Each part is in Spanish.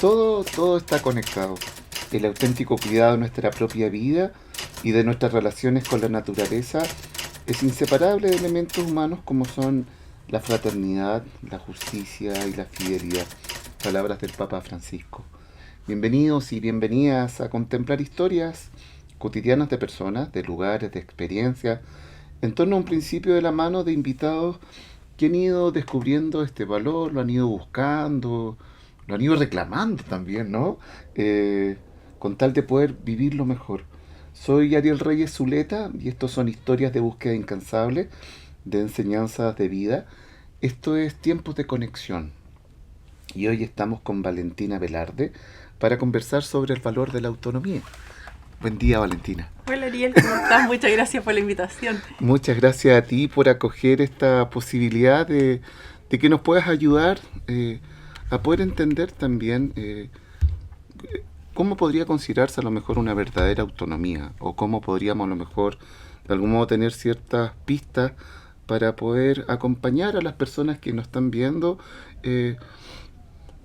Todo está conectado. El auténtico cuidado de nuestra propia vida y de nuestras relaciones con la naturaleza es inseparable de elementos humanos como son la fraternidad, la justicia y la fidelidad. Palabras del Papa Francisco. Bienvenidos y bienvenidas a contemplar historias cotidianas de personas, de lugares, de experiencias, en torno a un principio de la mano de invitados que han ido descubriendo este valor, lo han ido buscando, lo han ido reclamando también, ¿no? Con tal de poder vivirlo mejor. Soy Ariel Reyes Zuleta y estos son historias de búsqueda incansable, de enseñanzas de vida. Esto es Tiempos de Conexión. Y hoy estamos con Valentina Velarde para conversar sobre el valor de la autonomía. Buen día, Valentina. Hola, Ariel, ¿cómo estás? Muchas gracias por la invitación. Muchas gracias a ti por acoger esta posibilidad de que nos puedas ayudar a poder entender también cómo podría considerarse a lo mejor una verdadera autonomía, o cómo podríamos a lo mejor de algún modo tener ciertas pistas para poder acompañar a las personas que nos están viendo,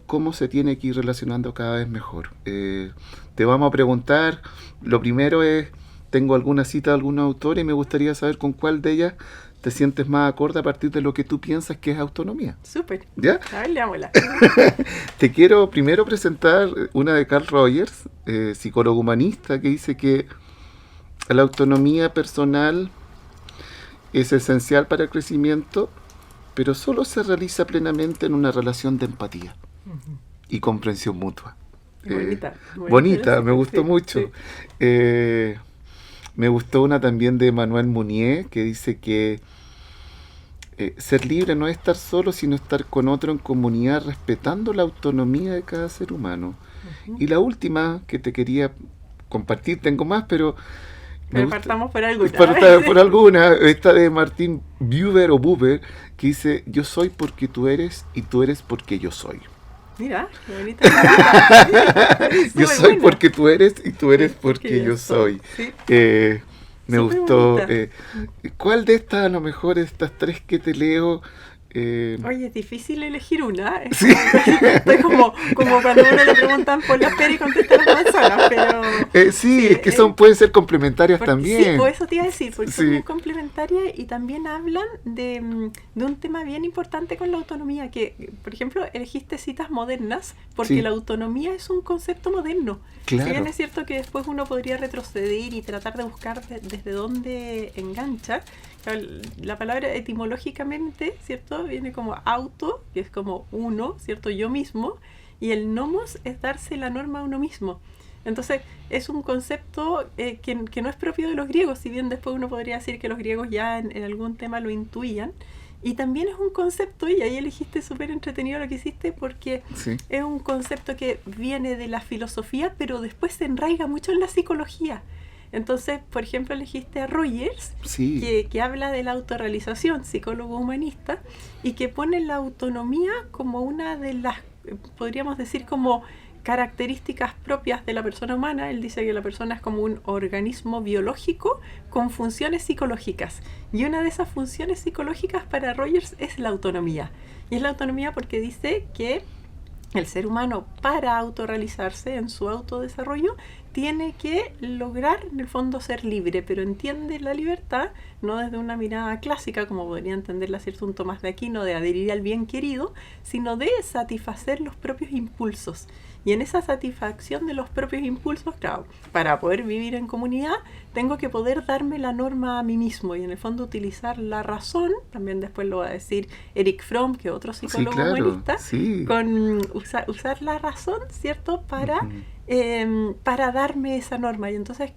cómo se tiene que ir relacionando cada vez mejor. Te vamos a preguntar, lo primero es, tengo alguna cita de algún autor y me gustaría saber con cuál de ellas te sientes más acorde a partir de lo que tú piensas que es autonomía. Súper. ¿Ya? A ver, leámosla. Te quiero primero presentar una de Carl Rogers, psicólogo humanista, que dice que la autonomía personal es esencial para el crecimiento, pero solo se realiza plenamente en una relación de empatía y comprensión mutua. Bonita, me gustó mucho. Sí. Me gustó una también de Manuel Munier, que dice que ser libre no es estar solo, sino estar con otro en comunidad, respetando la autonomía de cada ser humano. Y la última que te quería compartir, tengo más, pero partamos por alguna. Por alguna, esta de Martin Buber, que dice, yo soy porque tú eres y tú eres porque yo soy. Mira, qué bonita. Yo soy buena. Porque tú eres y tú eres porque yo soy. Sí. Me gustó. ¿Cuál de estas, a lo mejor, estas tres que te leo? Oye, es difícil elegir una. Sí. Estoy como cuando uno le preguntan por las peras y contesta las manzanas, pero... sí, es que pueden ser complementarias también. Sí, por eso te iba a decir, porque son muy complementarias y también hablan de un tema bien importante con la autonomía, que, por ejemplo, elegiste citas modernas, porque la autonomía es un concepto moderno. Claro. Si bien es cierto que después uno podría retroceder y tratar de buscar desde dónde engancha, la palabra etimológicamente, ¿cierto? Viene como auto, que es como uno, ¿cierto? Yo mismo, y el nomos es darse la norma a uno mismo. Entonces, es un concepto que no es propio de los griegos, si bien después uno podría decir que los griegos ya en algún tema lo intuían. Y también es un concepto, y ahí elegiste súper entretenido lo que hiciste, porque es un concepto que viene de la filosofía, pero después se enraiga mucho en la psicología. Entonces, por ejemplo, elegiste a Rogers, que habla de la autorrealización, psicólogo humanista, y que pone la autonomía como una de las, podríamos decir, como características propias de la persona humana. Él dice que la persona es como un organismo biológico con funciones psicológicas. Y una de esas funciones psicológicas para Rogers es la autonomía. Y es la autonomía porque dice que el ser humano, para autorrealizarse en su autodesarrollo, tiene que lograr, en el fondo, ser libre, pero entiende la libertad no desde una mirada clásica, como podría entenderla cierto un Tomás de Aquino, de adherir al bien querido, sino de satisfacer los propios impulsos. Y en esa satisfacción de los propios impulsos, claro, para poder vivir en comunidad, tengo que poder darme la norma a mí mismo y en el fondo utilizar la razón, también después lo va a decir Erich Fromm, que es otro psicólogo humanista, con usar la razón, ¿cierto?, para darme esa norma. Y entonces,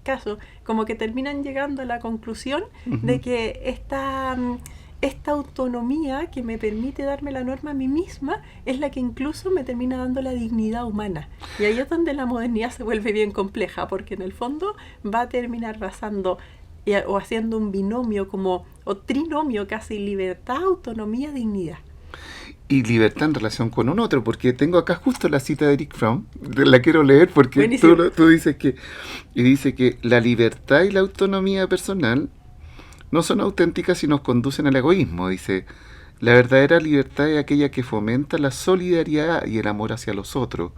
como que terminan llegando a la conclusión de que esta autonomía que me permite darme la norma a mí misma es la que incluso me termina dando la dignidad humana. Y ahí es donde la modernidad se vuelve bien compleja, porque en el fondo va a terminar basando o haciendo un binomio o trinomio casi, libertad, autonomía, dignidad. Y libertad en relación con un otro, porque tengo acá justo la cita de Erich Fromm, la quiero leer porque tú dices que la libertad y la autonomía personal no son auténticas y nos conducen al egoísmo. Dice, la verdadera libertad es aquella que fomenta la solidaridad y el amor hacia los otros,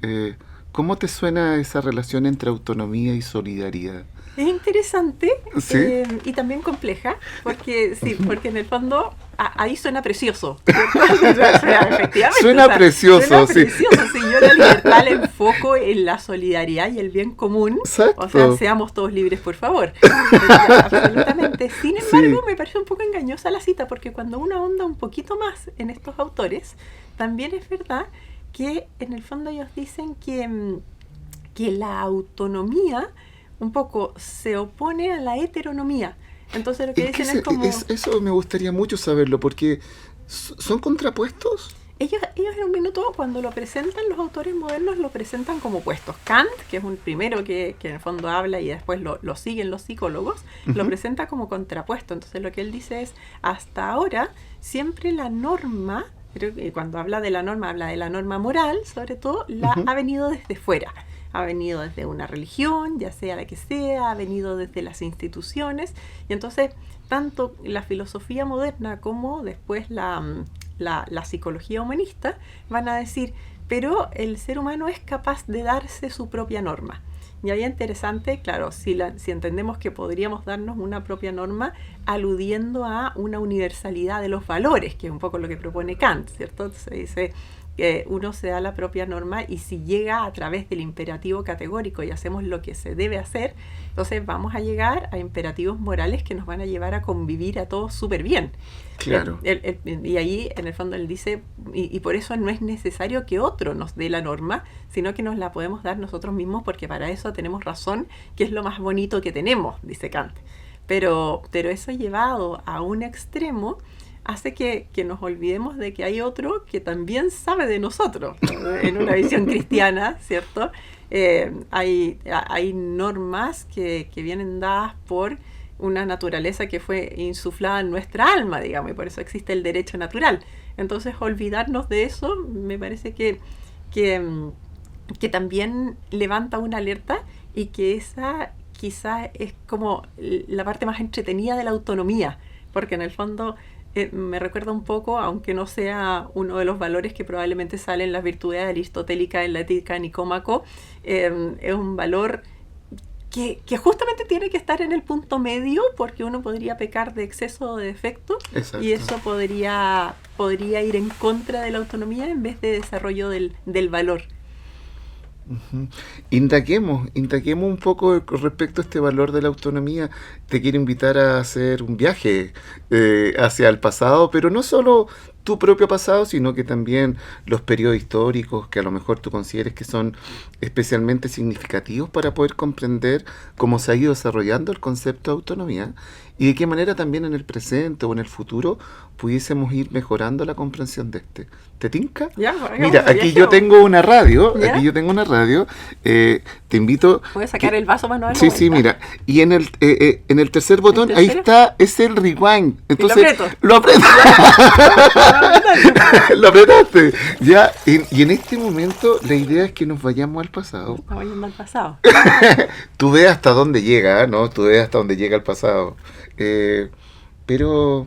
Eh, ¿Cómo te suena esa relación entre autonomía y solidaridad? Es interesante ¿Sí? y también compleja, porque sí, porque en el fondo ahí suena precioso, ¿cierto? O sea, efectivamente, o Suena sea, suena precioso, sí. precioso. Si yo la libertad la enfoco en la solidaridad y el bien común, o sea, Exacto. seamos todos libres, por favor. Absolutamente. Sin Sí. embargo, me parece un poco engañosa la cita, porque cuando uno ahonda un poquito más en estos autores, también es verdad que en el fondo ellos dicen que la autonomía un poco se opone a la heteronomía. Entonces lo que Es que dicen es como, eso me gustaría mucho saberlo, porque son contrapuestos. ellos en un minuto cuando lo presentan, los autores modernos lo presentan como opuestos. Kant, que es un primero que en el fondo habla y después lo siguen los psicólogos, lo Ujú, presenta como contrapuesto. Entonces lo que él dice es, hasta ahora siempre la norma, creo que cuando habla de la norma moral, sobre todo, la ujú. ha venido desde fuera. Ha venido desde una religión, ya sea la que sea, ha venido desde las instituciones, y entonces tanto la filosofía moderna como después la psicología humanista van a decir, pero el ser humano es capaz de darse su propia norma. Y ahí es interesante, claro, si entendemos que podríamos darnos una propia norma aludiendo a una universalidad de los valores, que es un poco lo que propone Kant, ¿cierto? Entonces dice que uno se da la propia norma y si llega a través del imperativo categórico y hacemos lo que se debe hacer, entonces vamos a llegar a imperativos morales que nos van a llevar a convivir a todos súper bien. Claro, Y ahí, en el fondo, él dice, y por eso no es necesario que otro nos dé la norma, sino que nos la podemos dar nosotros mismos, porque para eso tenemos razón, que es lo más bonito que tenemos, dice Kant. Pero eso llevado a un extremo hace que nos olvidemos de que hay otro que también sabe de nosotros, ¿no? En una visión cristiana, ¿cierto? Hay normas que vienen dadas por una naturaleza que fue insuflada en nuestra alma, digamos, y por eso existe el derecho natural. Entonces, olvidarnos de eso me parece que, que también levanta una alerta y que esa quizá es como la parte más entretenida de la autonomía, porque en el fondo me recuerda un poco, aunque no sea uno de los valores que probablemente salen en las virtudes aristotélicas en la ética Nicómaco, es un valor que justamente tiene que estar en el punto medio porque uno podría pecar de exceso o de defecto y exacto. eso podría ir en contra de la autonomía en vez de desarrollo del valor. Ujú. Indaguemos un poco con respecto a este valor de la autonomía. Te quiero invitar a hacer un viaje hacia el pasado, pero no solo tu propio pasado, sino que también los periodos históricos que a lo mejor tú consideres que son especialmente significativos para poder comprender cómo se ha ido desarrollando el concepto de autonomía y de qué manera también en el presente o en el futuro pudiésemos ir mejorando la comprensión de este. ¿Te tinca? Ya, Mira, hagamos el viaje. aquí ¿Ya? yo tengo una radio, te invito Voy a sacar que... el vaso para no darlo Sí, sí, vuelta. mira, y en el tercer ¿El botón, ahí tercero? está, es el rewind, Y lo entonces aprieto. lo aprietas, Ya. lo apretaste, ya, y en este momento la idea es que nos vayamos al pasado, Estamos yendo al pasado. tú ves hasta dónde llega, ¿no? Tú ves hasta dónde llega el pasado, Eh, pero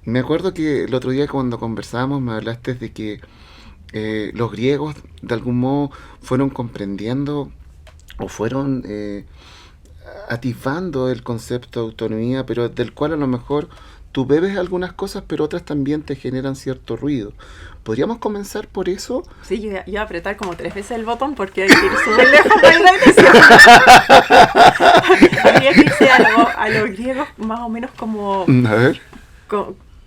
me acuerdo que el otro día cuando conversábamos me hablaste de que los griegos de algún modo fueron comprendiendo o fueron atisbando el concepto de autonomía, pero del cual a lo mejor tú bebes algunas cosas, pero otras también te generan cierto ruido. ¿Podríamos comenzar por eso? Sí, yo iba a apretar como 3 veces el botón porque hay que ir súper lejos para ir a inicio. Habría que irse a los griegos más o menos A ver.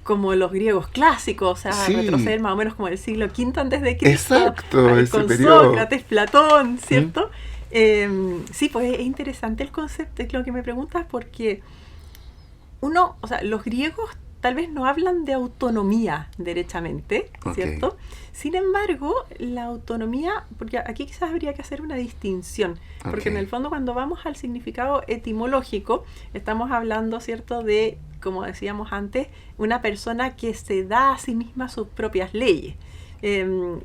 como los griegos clásicos, o sea, Sí, retroceder más o menos como el siglo V antes de Cristo, exacto, ese con periodo. Sócrates, Platón, ¿Mm? ¿cierto? Sí, pues es interesante el concepto, es lo que me preguntas, porque o sea, los griegos tal vez no hablan de autonomía derechamente, Ok, ¿cierto? Sin embargo, la autonomía, porque aquí quizás habría que hacer una distinción, porque en ok. el fondo cuando vamos al significado etimológico, estamos hablando, ¿cierto?, de, como decíamos antes, una persona que se da a sí misma sus propias leyes.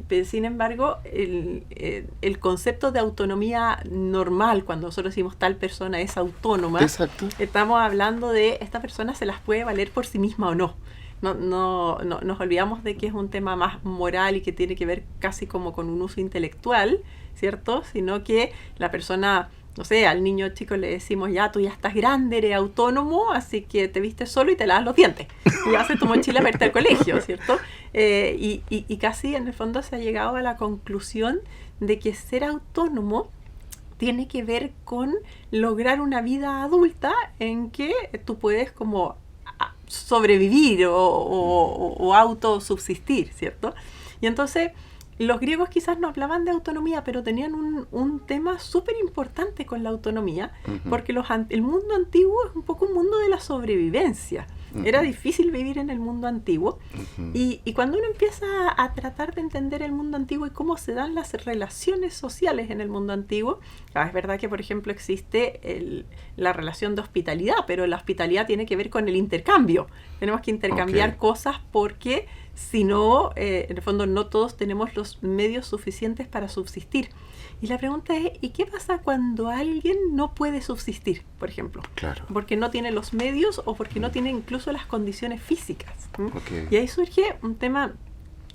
Pero sin embargo, el concepto de autonomía normal, cuando nosotros decimos tal persona es autónoma, Exacto. estamos hablando de esta persona se las puede valer por sí misma o no. nos olvidamos de que es un tema más moral y que tiene que ver casi como con un uso intelectual, ¿cierto? Sino que la persona, no sé, al niño chico le decimos, ya, tú ya estás grande, eres autónomo, así que te vistes solo y te lavas los dientes. Y haces tu mochila para irte al colegio, ¿cierto? Y casi en el fondo se ha llegado a la conclusión de que ser autónomo tiene que ver con lograr una vida adulta en que tú puedes como sobrevivir o autosubsistir, ¿cierto? Y entonces los griegos quizás no hablaban de autonomía, pero tenían un tema súper importante con la autonomía, porque el mundo antiguo es un poco un mundo de la sobrevivencia. Era difícil vivir en el mundo antiguo. Y cuando uno empieza a tratar de entender el mundo antiguo y cómo se dan las relaciones sociales en el mundo antiguo, es verdad que, por ejemplo, existe la relación de hospitalidad, pero la hospitalidad tiene que ver con el intercambio. Tenemos que intercambiar cosas porque si no, en el fondo no todos tenemos los medios suficientes para subsistir. Y la pregunta es, ¿y qué pasa cuando alguien no puede subsistir, por ejemplo? Claro. Porque no tiene los medios o porque no tiene incluso las condiciones físicas. Y ahí surge un tema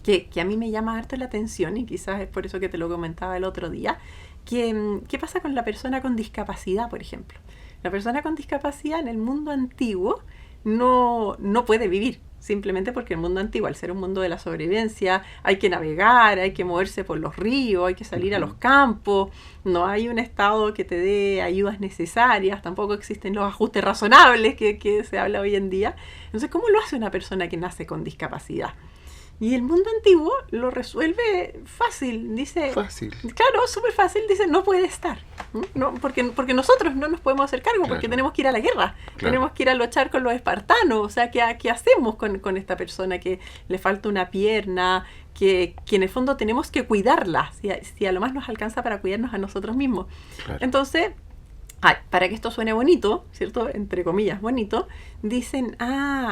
que a mí me llama harto la atención, y quizás es por eso que te lo comentaba el otro día, ¿qué pasa con la persona con discapacidad, por ejemplo? La persona con discapacidad en el mundo antiguo no puede vivir, simplemente porque el mundo antiguo, al ser un mundo de la sobrevivencia, hay que navegar, hay que moverse por los ríos, hay que salir a los campos, no hay un Estado que te dé ayudas necesarias, tampoco existen los ajustes razonables que se habla hoy en día. Entonces, ¿cómo lo hace una persona que nace con discapacidad? Y el mundo antiguo lo resuelve fácil, dice... Fácil. Claro, súper fácil, dice, no puede estar. No, porque nosotros no nos podemos hacer cargo, porque tenemos que ir a la guerra, tenemos que ir a luchar con los espartanos. O sea, ¿qué hacemos con esta persona que le falta una pierna, que en el fondo tenemos que cuidarla, si a lo más nos alcanza para cuidarnos a nosotros mismos? Claro. Entonces... para que esto suene bonito, ¿cierto? Entre comillas, bonito, dicen,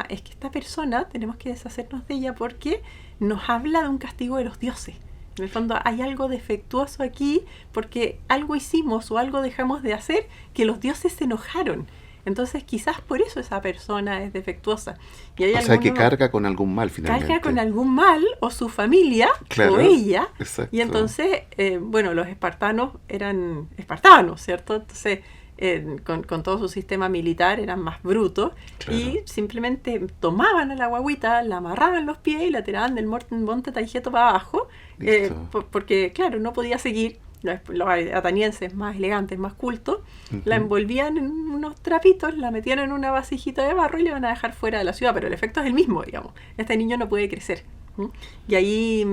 es que esta persona tenemos que deshacernos de ella porque nos habla de un castigo de los dioses. En el fondo hay algo defectuoso aquí porque algo hicimos o algo dejamos de hacer que los dioses se enojaron. Entonces quizás por eso esa persona es defectuosa. Y hay que carga con algún mal finalmente. Carga con algún mal, o su familia, o ella. Exacto. Y entonces, los espartanos eran espartanos, ¿cierto? Entonces... con todo su sistema militar eran más brutos, y simplemente tomaban a la guagüita, la amarraban los pies y la tiraban del monte Taigeto para abajo, porque claro, no podía seguir. Los atenienses más elegantes, más cultos, la envolvían en unos trapitos, la metían en una vasijita de barro y le van a dejar fuera de la ciudad, pero el efecto es el mismo, digamos. Este niño no puede crecer. Y ahí,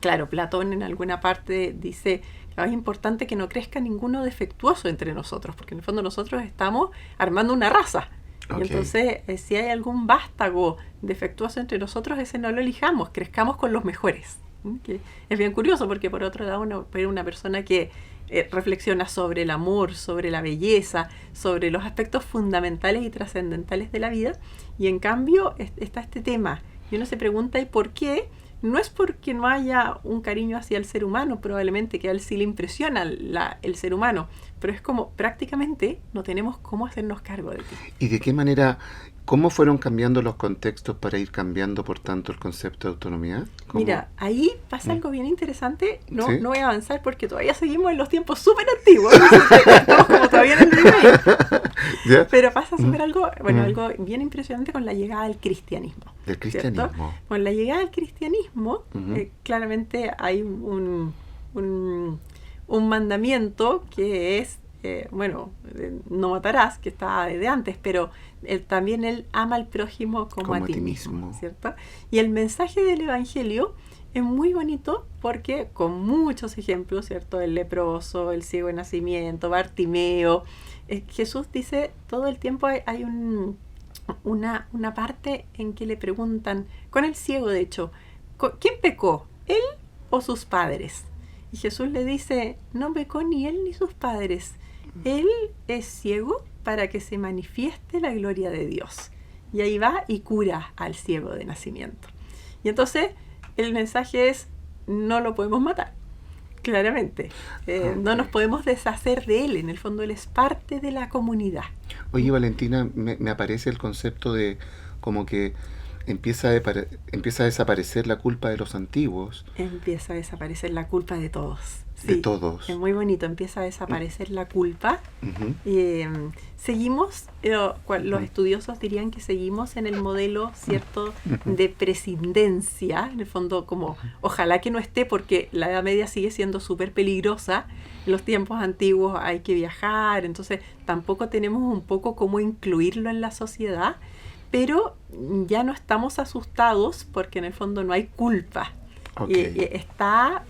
claro, Platón en alguna parte dice: es importante que no crezca ninguno defectuoso entre nosotros, porque en el fondo nosotros estamos armando una raza. Y entonces, si hay algún vástago defectuoso entre nosotros, ese no lo elijamos, crezcamos con los mejores. Que es bien curioso, porque por otro lado una persona que reflexiona sobre el amor, sobre la belleza, sobre los aspectos fundamentales y trascendentales de la vida, y en cambio está este tema, y uno se pregunta, ¿y por qué? No es porque no haya un cariño hacia el ser humano, probablemente que a él sí le impresiona el ser humano, pero es como prácticamente no tenemos cómo hacernos cargo de ti. ¿Y de qué manera, cómo fueron cambiando los contextos para ir cambiando, por tanto, el concepto de autonomía? ¿Cómo? Mira, ahí pasa algo bien interesante. No voy a avanzar porque todavía seguimos en los tiempos súper antiguos. Estamos como todavía en el primer. ¿Ya? Pero pasa súper algo bien impresionante con la llegada del cristianismo. ¿Del cristianismo? ¿Cierto? Con la llegada del cristianismo, claramente hay un mandamiento que es, no matarás, que está desde antes, pero también él ama al prójimo como a ti mismo, ¿cierto? Y el mensaje del Evangelio es muy bonito porque con muchos ejemplos, ¿cierto? El leproso, el ciego de nacimiento, Bartimeo, Jesús dice todo el tiempo hay una parte en que le preguntan, con el ciego de hecho, ¿quién pecó? ¿Él o sus padres? Y Jesús le dice, no pecó ni él ni sus padres. Él es ciego para que se manifieste la gloria de Dios. Y ahí va y cura al ciego de nacimiento. Y entonces el mensaje es, no lo podemos matar, claramente. No nos podemos deshacer de él. En el fondo él es parte de la comunidad. Oye, Valentina, me aparece el concepto de como que empieza a desaparecer la culpa de los antiguos, Empieza a desaparecer la culpa de todos. de Sí, todos. es muy bonito, empieza a desaparecer la culpa. Ujú, Seguimos, los estudiosos dirían que seguimos en el modelo, ¿cierto?, ujú. de prescindencia, en el fondo como, ojalá que no esté porque la Edad Media sigue siendo súper peligrosa, en los tiempos antiguos hay que viajar, entonces tampoco tenemos un poco cómo incluirlo en la sociedad, pero ya no estamos asustados porque en el fondo no hay culpa. Ok. Está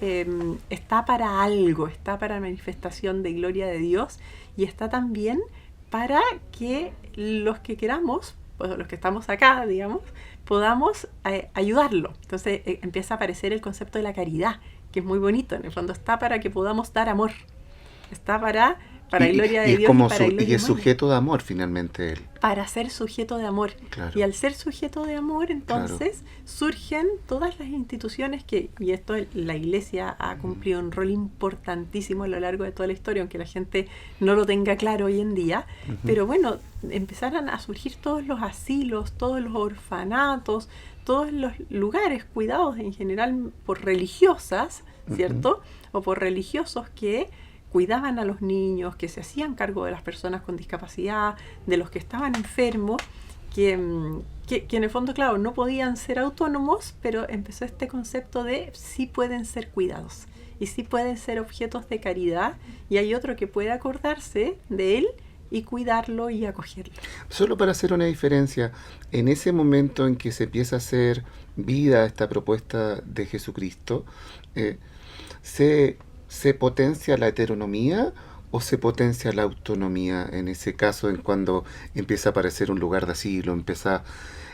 para algo, está para manifestación de gloria de Dios y está también para que los que queramos, pues los que estamos acá, digamos, podamos ayudarlo. Entonces empieza a aparecer el concepto de la caridad, que es muy bonito. En el fondo está para que podamos dar amor. Está para gloria Y de es Dios y como para y gloria es humana. sujeto de amor finalmente él. Para ser sujeto de amor. Claro, Y al ser sujeto de amor, claro. entonces surgen todas las instituciones y esto la Iglesia ha cumplido un rol importantísimo a lo largo de toda la historia, aunque la gente no lo tenga claro hoy en día. Ujú. Pero bueno, empezaron a surgir todos los asilos, todos los orfanatos, todos los lugares cuidados en general por religiosas, ¿cierto? O por religiosos que cuidaban a los niños, que se hacían cargo de las personas con discapacidad, de los que estaban enfermos, que en el fondo, claro, no podían ser autónomos, pero empezó este concepto de sí pueden ser cuidados y sí pueden ser objetos de caridad y hay otro que puede acordarse de él y cuidarlo y acogerlo. Solo para hacer una diferencia, en ese momento en que se empieza a hacer vida esta propuesta de Jesucristo, eh, ¿se potencia la heteronomía o se potencia la autonomía en ese caso, en cuando empieza a aparecer un lugar de asilo,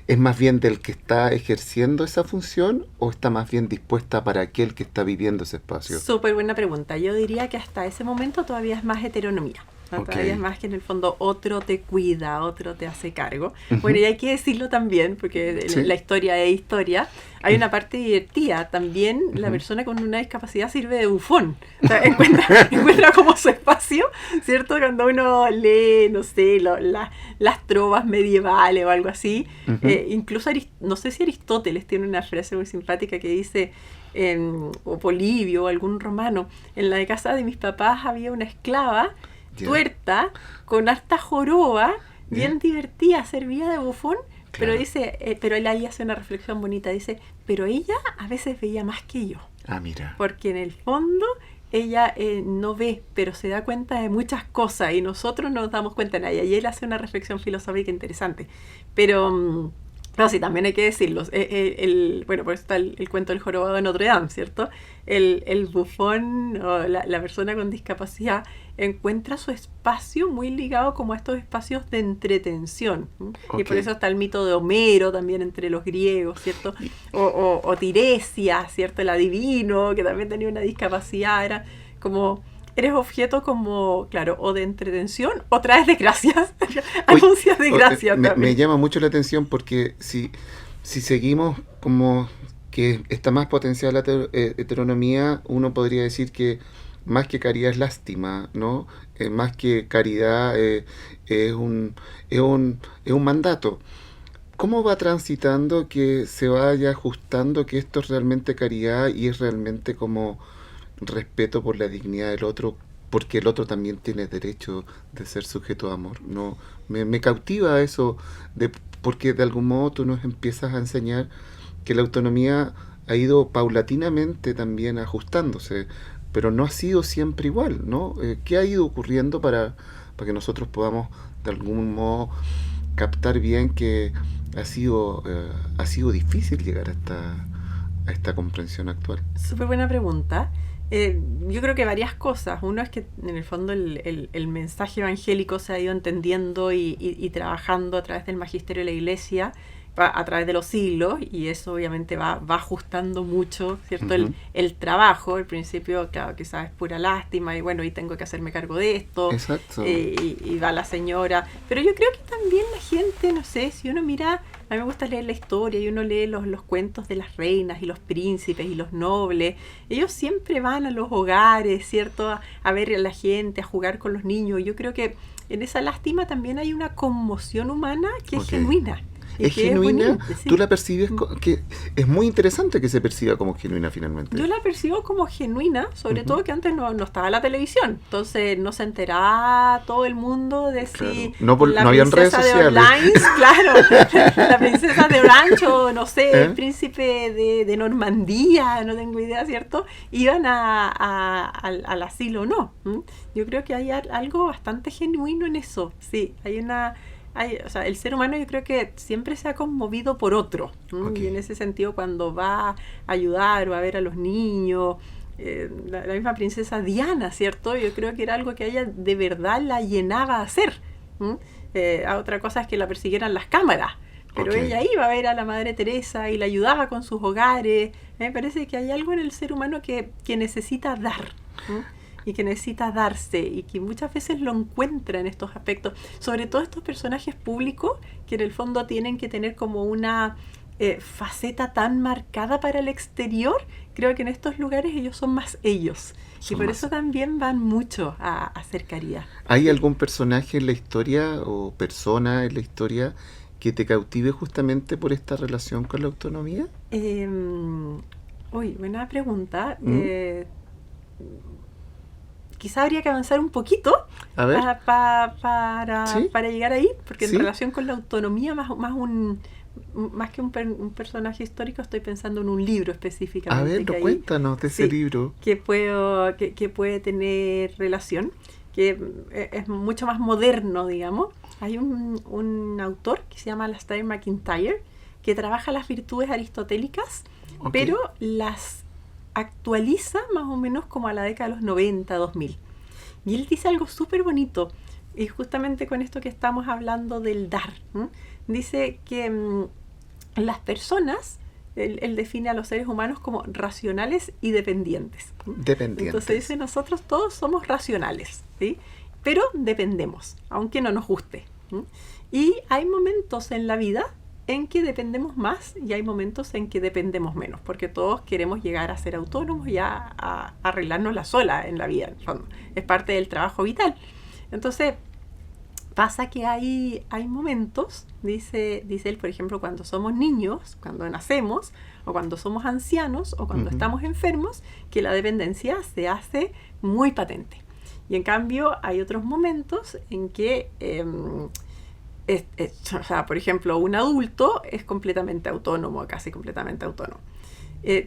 es más bien del que está ejerciendo esa función o está más bien dispuesta para aquel que está viviendo ese espacio? Súper buena pregunta. Yo diría que hasta ese momento todavía es más heteronomía. ¿No? Ok. Todavía es más que en el fondo otro te cuida, otro te hace cargo. Ujú. Bueno, y hay que decirlo también, porque Sí. la historia es historia. Hay una parte divertida. También la Ujú. persona con una discapacidad sirve de bufón. O sea, encuentra como su espacio, ¿cierto? Cuando uno lee, no sé, las trovas medievales o algo así. Ujú. Incluso, no sé si Aristóteles tiene una frase muy simpática que dice, o Polibio o algún romano, en la casa de mis papás había una esclava Ya. tuerta, con harta joroba, bien Ya. divertida, servía de bufón, pero Claro. dice, pero él ahí hace una reflexión bonita, dice, pero ella a veces veía más que yo, Ah, mira. porque en el fondo ella no ve, pero se da cuenta de muchas cosas y nosotros no nos damos cuenta de nada. Y él hace una reflexión filosófica interesante. Pero no, sí, también hay que decirlo. Bueno, por eso está el cuento del jorobado de Notre Dame, ¿cierto? El bufón o la persona con discapacidad encuentra su espacio muy ligado como a estos espacios de entretención. ¿M? Y por Ok. eso está el mito de Homero también entre los griegos, ¿cierto? O Tiresia, ¿cierto? El adivino, que también tenía una discapacidad, era como... Eres objeto como, claro, o de entretención o traes desgracias. Anuncias desgracias me también. llama mucho la atención porque si seguimos como que está más potencial la heteronomía, uno podría decir que más que caridad es lástima, ¿no? Más que caridad es es un mandato. ¿Cómo va transitando que se vaya ajustando que esto es realmente caridad y es realmente como respeto por la dignidad del otro, porque el otro también tiene derecho de ser sujeto de amor? No, me cautiva eso, porque de algún modo tú nos empiezas a enseñar que la autonomía ha ido paulatinamente también ajustándose, pero no ha sido siempre igual, ¿no? ¿Qué ha ido ocurriendo para que nosotros podamos de algún modo captar bien que ha sido difícil llegar a esta comprensión actual? Súper buena pregunta. Yo creo que varias cosas. Uno es que en el fondo el mensaje evangélico se ha ido entendiendo y trabajando a través del magisterio de la Iglesia a través de los siglos, y eso obviamente va ajustando mucho, ¿cierto? Ujú. El trabajo, al principio, claro, quizás es pura lástima y bueno, y tengo que hacerme cargo de esto, Exacto. y va la señora. Pero yo creo que también la gente, no sé, si uno mira, a mí me gusta leer la historia y uno lee los cuentos de las reinas y los príncipes y los nobles. Ellos siempre van a los hogares, ¿cierto? A ver a la gente, a jugar con los niños. Yo creo que en esa lástima también hay una conmoción humana que es Ok. genuina. y ¿Es que es genuina? bonita, sí. ¿Tú la percibes? Que es muy interesante que se perciba como genuina finalmente. Yo la percibo como genuina, sobre Ujú. todo que antes no estaba la televisión, entonces no se enteraba todo el mundo de si Claro. No, la no habían redes princesa de sociales. Orleans, claro, la princesa de Orange o no sé, el ¿Eh? príncipe de Normandía, no tengo idea, ¿cierto? Iban al asilo o no. ¿M? Yo creo que hay algo bastante genuino en eso, sí, o sea, el ser humano yo creo que siempre se ha conmovido por otro. Ok. Y en ese sentido cuando va a ayudar o a ver a los niños, la misma princesa Diana, ¿cierto? Yo creo que era algo que a ella de verdad la llenaba a hacer. A otra cosa es que la persiguieran las cámaras. Pero Ok. ella iba a ver a la Madre Teresa y la ayudaba con sus hogares. Me parece que hay algo en el ser humano que necesita dar. Y que necesita darse y que muchas veces lo encuentra en estos aspectos, sobre todo estos personajes públicos que en el fondo tienen que tener como una faceta tan marcada para el exterior. Creo que en estos lugares ellos son más ellos y Son por más. eso también van mucho a hacer caridad. ¿Hay algún personaje en la historia o persona en la historia que te cautive justamente por esta relación con la autonomía? Uy, buena pregunta. ¿Mm? Quizá habría que avanzar un poquito A ver. ¿Sí? para llegar ahí, porque en ¿Sí? relación con la autonomía, más que un personaje histórico, estoy pensando en un libro A específicamente ver, que hay, cuéntanos de ese sí, libro. que puede tener relación, que es mucho más moderno, digamos. Hay un autor que se llama Alastair MacIntyre, que trabaja las virtudes aristotélicas, Ok. pero las actualiza más o menos como a la década de los 90, 2000. Y él dice algo súper bonito, y justamente con esto que estamos hablando del dar. Dice que las personas, él define a los seres humanos como racionales y dependientes. Dependientes. Entonces dice, nosotros todos somos racionales, ¿sí? Pero dependemos, aunque no nos guste. Y hay momentos en la vida en que dependemos más y hay momentos en que dependemos menos, porque todos queremos llegar a ser autónomos y a arreglarnos la sola en la vida, en el fondo. Es parte del trabajo vital. Entonces, pasa que hay momentos, dice él, por ejemplo, cuando somos niños, cuando nacemos, o cuando somos ancianos, o cuando estamos enfermos, que la dependencia se hace muy patente. Y en cambio, hay otros momentos en que o sea, por ejemplo, un adulto es completamente autónomo, casi completamente autónomo.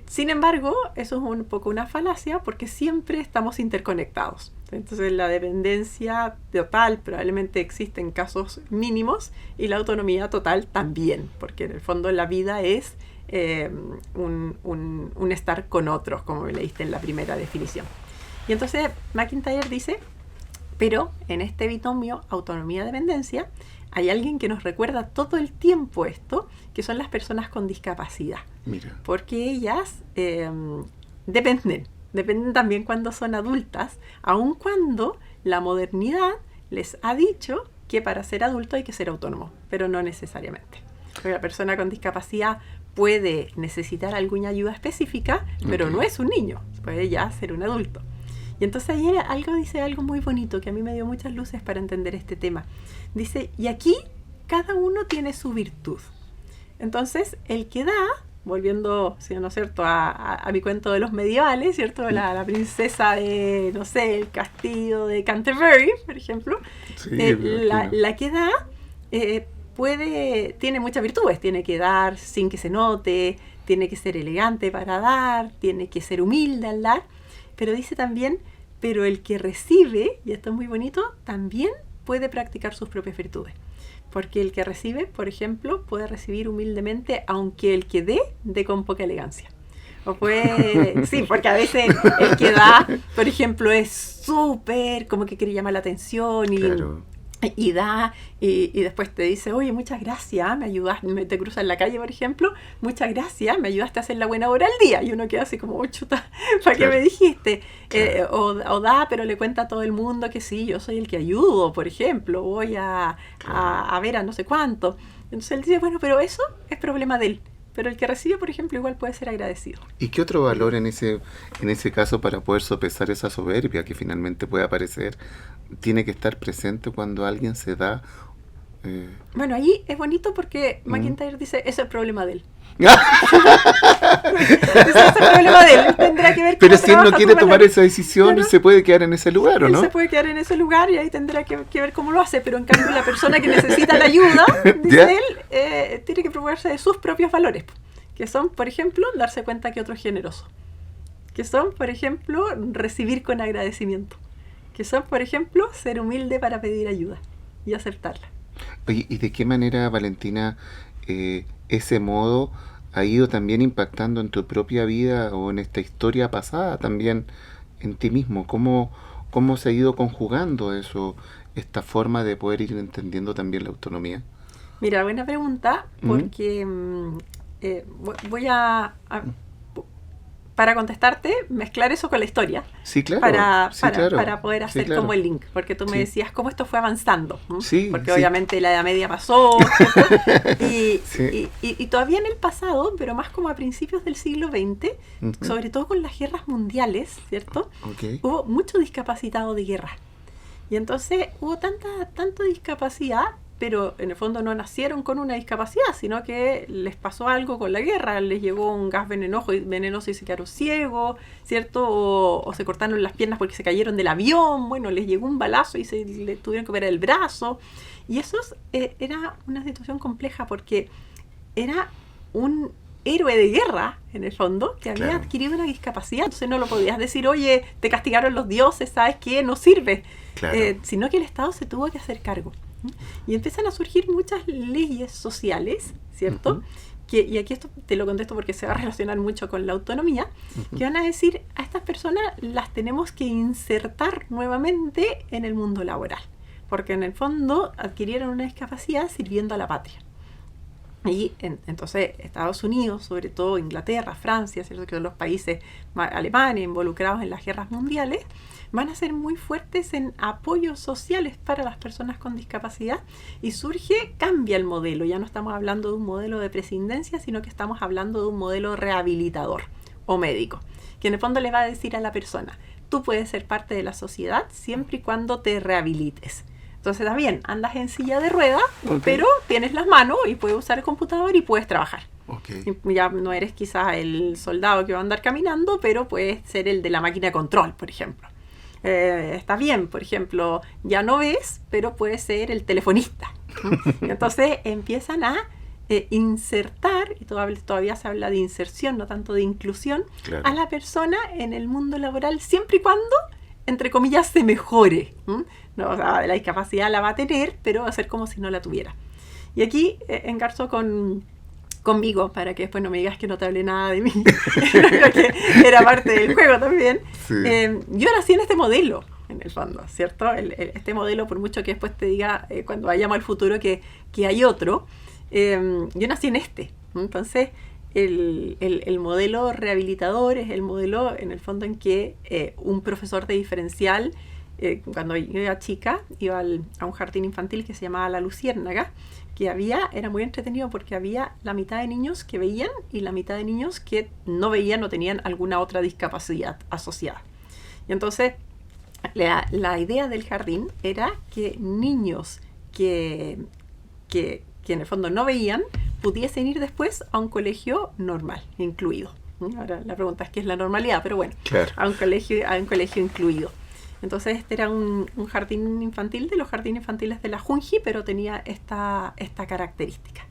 Sin embargo, eso es un poco una falacia porque siempre estamos interconectados. Entonces la dependencia total probablemente existe en casos mínimos y la autonomía total también, porque en el fondo la vida es un estar con otros, como leíste en la primera definición. Y entonces MacIntyre dice, pero en este binomio autonomía-dependencia hay alguien que nos recuerda todo el tiempo esto, que son las personas con discapacidad. Mira. Porque ellas dependen también cuando son adultas, aun cuando la modernidad les ha dicho que para ser adulto hay que ser autónomo, pero no necesariamente. Porque la persona con discapacidad puede necesitar alguna ayuda específica, pero no es un niño, puede ya ser un adulto. Y entonces ahí dice algo muy bonito que a mí me dio muchas luces para entender este tema. Dice, y aquí cada uno tiene su virtud. Entonces, el que da, volviendo, ¿no es cierto?, a mi cuento de los medievales, ¿cierto?, la princesa de, no sé, el castillo de Canterbury, por ejemplo, Sí, la que da tiene muchas virtudes, tiene que dar sin que se note, tiene que ser elegante para dar, tiene que ser humilde al dar, pero dice también, pero el que recibe, y esto es muy bonito, también puede practicar sus propias virtudes. Porque el que recibe, por ejemplo, puede recibir humildemente, aunque el que dé con poca elegancia. O puede, sí, porque a veces el que da, por ejemplo, es súper, como que quiere llamar la atención y, claro. y da, y después te dice, oye, muchas gracias, me ayudaste, te cruzas en la calle, por ejemplo, muchas gracias, me ayudaste a hacer la buena obra al día. Y uno queda así como, oh, chuta, ¿para qué me dijiste? Claro. O da, pero le cuenta a todo el mundo que sí, yo soy el que ayudo, por ejemplo, voy a ver a no sé cuánto. Entonces él dice, bueno, pero eso es problema de él. Pero el que recibe, por ejemplo, igual puede ser agradecido. ¿Y qué otro valor en ese caso para poder sopesar esa soberbia que finalmente puede aparecer tiene que estar presente cuando alguien se da Bueno, ahí es bonito porque McIntyre dice, ese es el problema de él. Ese es el problema de él. Él tendrá que ver Pero cómo si él no trabaja quiere su tomar manera. esa decisión, Claro. él se puede quedar en ese lugar, ¿o Él no? se puede quedar en ese lugar y ahí tendrá que ver cómo lo hace, pero en cambio la persona que necesita la ayuda, dice ¿Ya? él, tiene que preocuparse de sus propios valores, que son, por ejemplo, darse cuenta que otro es generoso, que son, por ejemplo, recibir con agradecimiento, que son, por ejemplo, ser humilde para pedir ayuda y aceptarla. Oye, ¿y de qué manera, Valentina, ese modo ha ido también impactando en tu propia vida o en esta historia pasada también en ti mismo? ¿Cómo se ha ido conjugando eso, esta forma de poder ir entendiendo también la autonomía? Mira, buena pregunta, ¿Mm? porque voy para contestarte, mezclar eso con la historia, Sí, claro, sí, claro, para poder sí, hacer como claro, el link, porque tú me sí, decías cómo esto fue avanzando, ¿m? sí, Porque sí, obviamente la Edad Media pasó, ¿cierto? Y, sí, y todavía en el pasado, pero más como a principios del siglo XX, ujú, sobre todo con las guerras mundiales, ¿cierto? ok, Hubo mucho discapacitado de guerra. Y entonces hubo tanta discapacidad, pero en el fondo no nacieron con una discapacidad, sino que les pasó algo con la guerra, les llegó un gas venenoso y se quedaron ciegos, ¿cierto? O se cortaron las piernas porque se cayeron del avión, bueno, les llegó un balazo y le tuvieron que operar el brazo. Y eso era una situación compleja porque era un héroe de guerra, en el fondo, que había claro, adquirido una discapacidad. Entonces no lo podías decir, oye, te castigaron los dioses, ¿sabes qué? No sirve. claro, Sino que el Estado se tuvo que hacer cargo. Y empiezan a surgir muchas leyes sociales, ¿cierto? ujú, Y aquí esto te lo contesto porque se va a relacionar mucho con la autonomía, ujú, que van a decir, a estas personas las tenemos que insertar nuevamente en el mundo laboral, porque en el fondo adquirieron una discapacidad sirviendo a la patria. Y entonces Estados Unidos, sobre todo Inglaterra, Francia, ¿cierto? Que son los países, Alemania, involucrados en las guerras mundiales, van a ser muy fuertes en apoyos sociales para las personas con discapacidad y cambia el modelo. Ya no estamos hablando de un modelo de prescindencia, sino que estamos hablando de un modelo rehabilitador o médico, que en el fondo le va a decir a la persona, tú puedes ser parte de la sociedad siempre y cuando te rehabilites. Entonces, está bien, andas en silla de ruedas, ok, pero tienes las manos y puedes usar el computador y puedes trabajar. ok, Y ya no eres quizás el soldado que va a andar caminando, pero puedes ser el de la máquina de control, por ejemplo. Está bien, por ejemplo, ya no ves, pero puedes ser el telefonista. Entonces empiezan a insertar, y todavía se habla de inserción, no tanto de inclusión, claro, a la persona en el mundo laboral siempre y cuando, entre comillas, se mejore. No, o sea, la discapacidad la va a tener, pero va a ser como si no la tuviera. Y aquí engarzo conmigo, para que después no me digas que no te hablé nada de mí, que era parte del juego también. sí, Yo nací en este modelo, en el fondo, ¿cierto? Este modelo, por mucho que después te diga, cuando vayamos al futuro, que hay otro, yo nací en este. Entonces, el modelo rehabilitador es el modelo, en el fondo, en que un profesor de diferencial, cuando yo era chica, iba a un jardín infantil que se llamaba La Luciérnaga, que era muy entretenido porque había la mitad de niños que veían y la mitad de niños que no veían o tenían alguna otra discapacidad asociada. Y entonces, la idea del jardín era que niños que en el fondo no veían pudiesen ir después a un colegio normal, incluido. Ahora la pregunta es qué es la normalidad, pero bueno, claro, a un colegio incluido. Entonces este era un jardín infantil de los jardines infantiles de la Junji, pero tenía esta característica.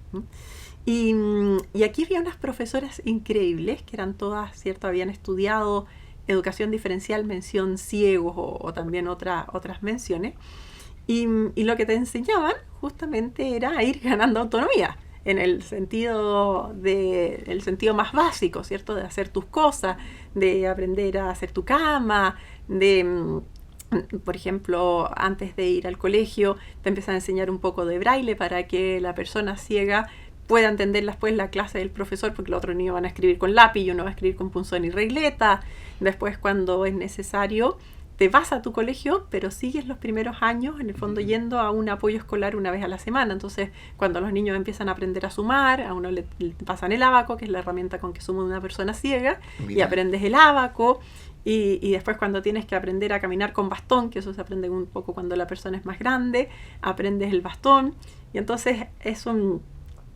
Y aquí había unas profesoras increíbles, que eran todas, ¿cierto? Habían estudiado educación diferencial, mención ciegos o también otras menciones. Y lo que te enseñaban justamente era a ir ganando autonomía, en el sentido más básico, ¿cierto? De hacer tus cosas, de aprender a hacer tu cama, por ejemplo, antes de ir al colegio, te empiezan a enseñar un poco de braille para que la persona ciega pueda entender después la clase del profesor, porque los otros niños van a escribir con lápiz y uno va a escribir con punzón y regleta. Después, cuando es necesario, te vas a tu colegio, pero sigues los primeros años, en el fondo, yendo a un apoyo escolar una vez a la semana. Entonces, cuando los niños empiezan a aprender a sumar, a uno le pasan el ábaco, que es la herramienta con que suma una persona ciega, y mira, aprendes el ábaco. Y después, cuando tienes que aprender a caminar con bastón, que eso se aprende un poco cuando la persona es más grande, aprendes el bastón. Y entonces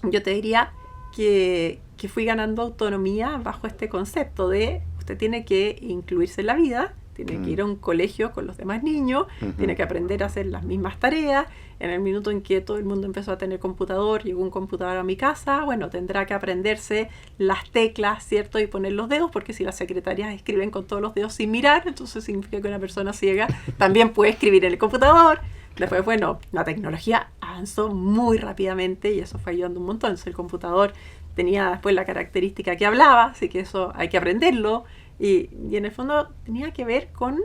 yo te diría que fui ganando autonomía bajo este concepto de usted tiene que incluirse en la vida, tiene que ir a un colegio con los demás niños, tiene que aprender a hacer las mismas tareas. En el minuto en que todo el mundo empezó a tener computador, llegó un computador a mi casa, bueno, tendrá que aprenderse las teclas, ¿cierto? Y poner los dedos, porque si las secretarias escriben con todos los dedos sin mirar, entonces significa que una persona ciega también puede escribir en el computador. Después, bueno, la tecnología avanzó muy rápidamente y eso fue ayudando un montón. Entonces el computador tenía después la característica que hablaba, así que eso hay que aprenderlo. Y en el fondo tenía que ver con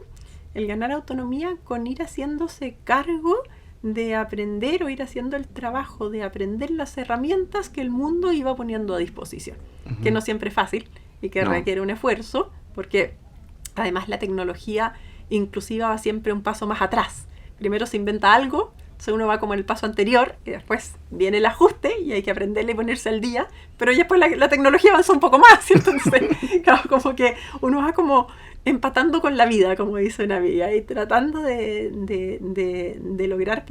el ganar autonomía, con ir haciéndose cargo de aprender o ir haciendo el trabajo de aprender las herramientas que el mundo iba poniendo a disposición, que no siempre es fácil y que requiere un esfuerzo, porque además la tecnología inclusiva va siempre un paso más atrás. Primero se inventa algo, entonces uno va como en el paso anterior y después viene el ajuste y hay que aprenderle y ponerse al día, pero ya después la tecnología avanza un poco más, ¿cierto? Entonces, claro, como que uno va como empatando con la vida, como dice una amiga, y tratando de lograr,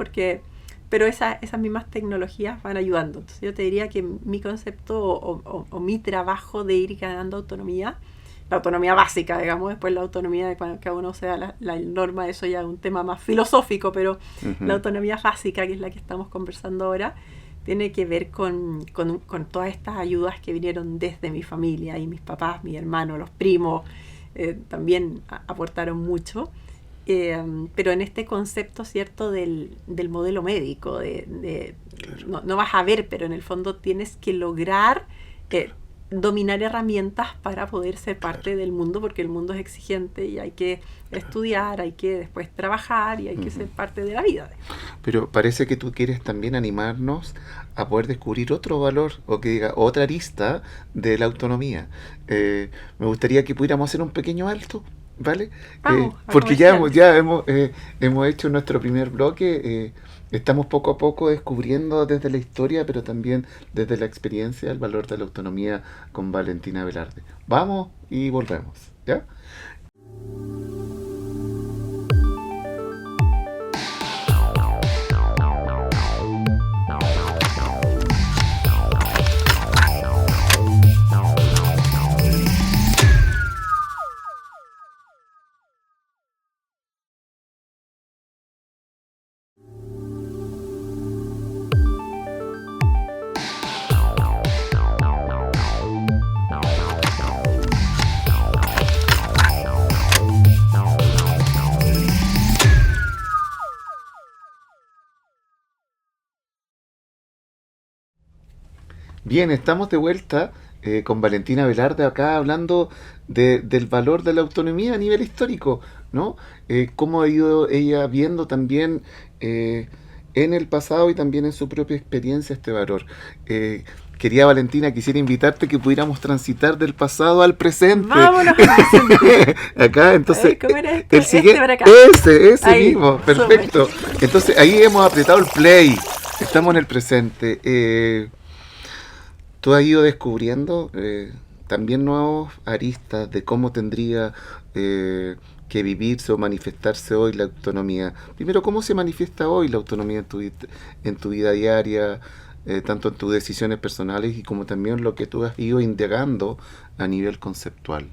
pero esas mismas tecnologías van ayudando. Entonces yo te diría que mi concepto o mi trabajo de ir ganando autonomía, la autonomía básica, digamos, después la autonomía de cuando cada uno sea la norma, eso ya es un tema más filosófico, pero la autonomía básica, que es la que estamos conversando ahora, tiene que ver con todas estas ayudas que vinieron desde mi familia, y mis papás, mis hermanos, los primos, también aportaron mucho, pero en este concepto, ¿cierto?, del modelo médico, no vas a ver, pero en el fondo tienes que lograr dominar herramientas para poder ser parte del mundo, porque el mundo es exigente y hay que estudiar, hay que después trabajar y hay que ser parte de la vida. Pero parece que tú quieres también animarnos a poder descubrir otro valor, o que diga otra arista de la autonomía. Me gustaría que pudiéramos hacer un pequeño alto, ¿vale? Porque ya hemos hecho nuestro primer bloque. Estamos poco a poco descubriendo desde la historia, pero también desde la experiencia, el valor de la autonomía con Valentina Velarde. Vamos y volvemos, ¿ya? Bien, estamos de vuelta con Valentina Velarde acá hablando del valor de la autonomía a nivel histórico, ¿no? Cómo ha ido ella viendo también en el pasado y también en su propia experiencia este valor. Quería, Valentina, quisiera invitarte que pudiéramos transitar del pasado al presente. Vámonos al presente. Acá, entonces, ¿cómo era esto? el siguiente, para acá. ese Ahí, mismo, perfecto. Super. Entonces ahí hemos apretado el play. Estamos en el presente. Tú has ido descubriendo también nuevos aristas de cómo tendría que vivirse o manifestarse hoy la autonomía. Primero, ¿cómo se manifiesta hoy la autonomía en tu vida diaria, tanto en tus decisiones personales y como también lo que tú has ido indagando a nivel conceptual?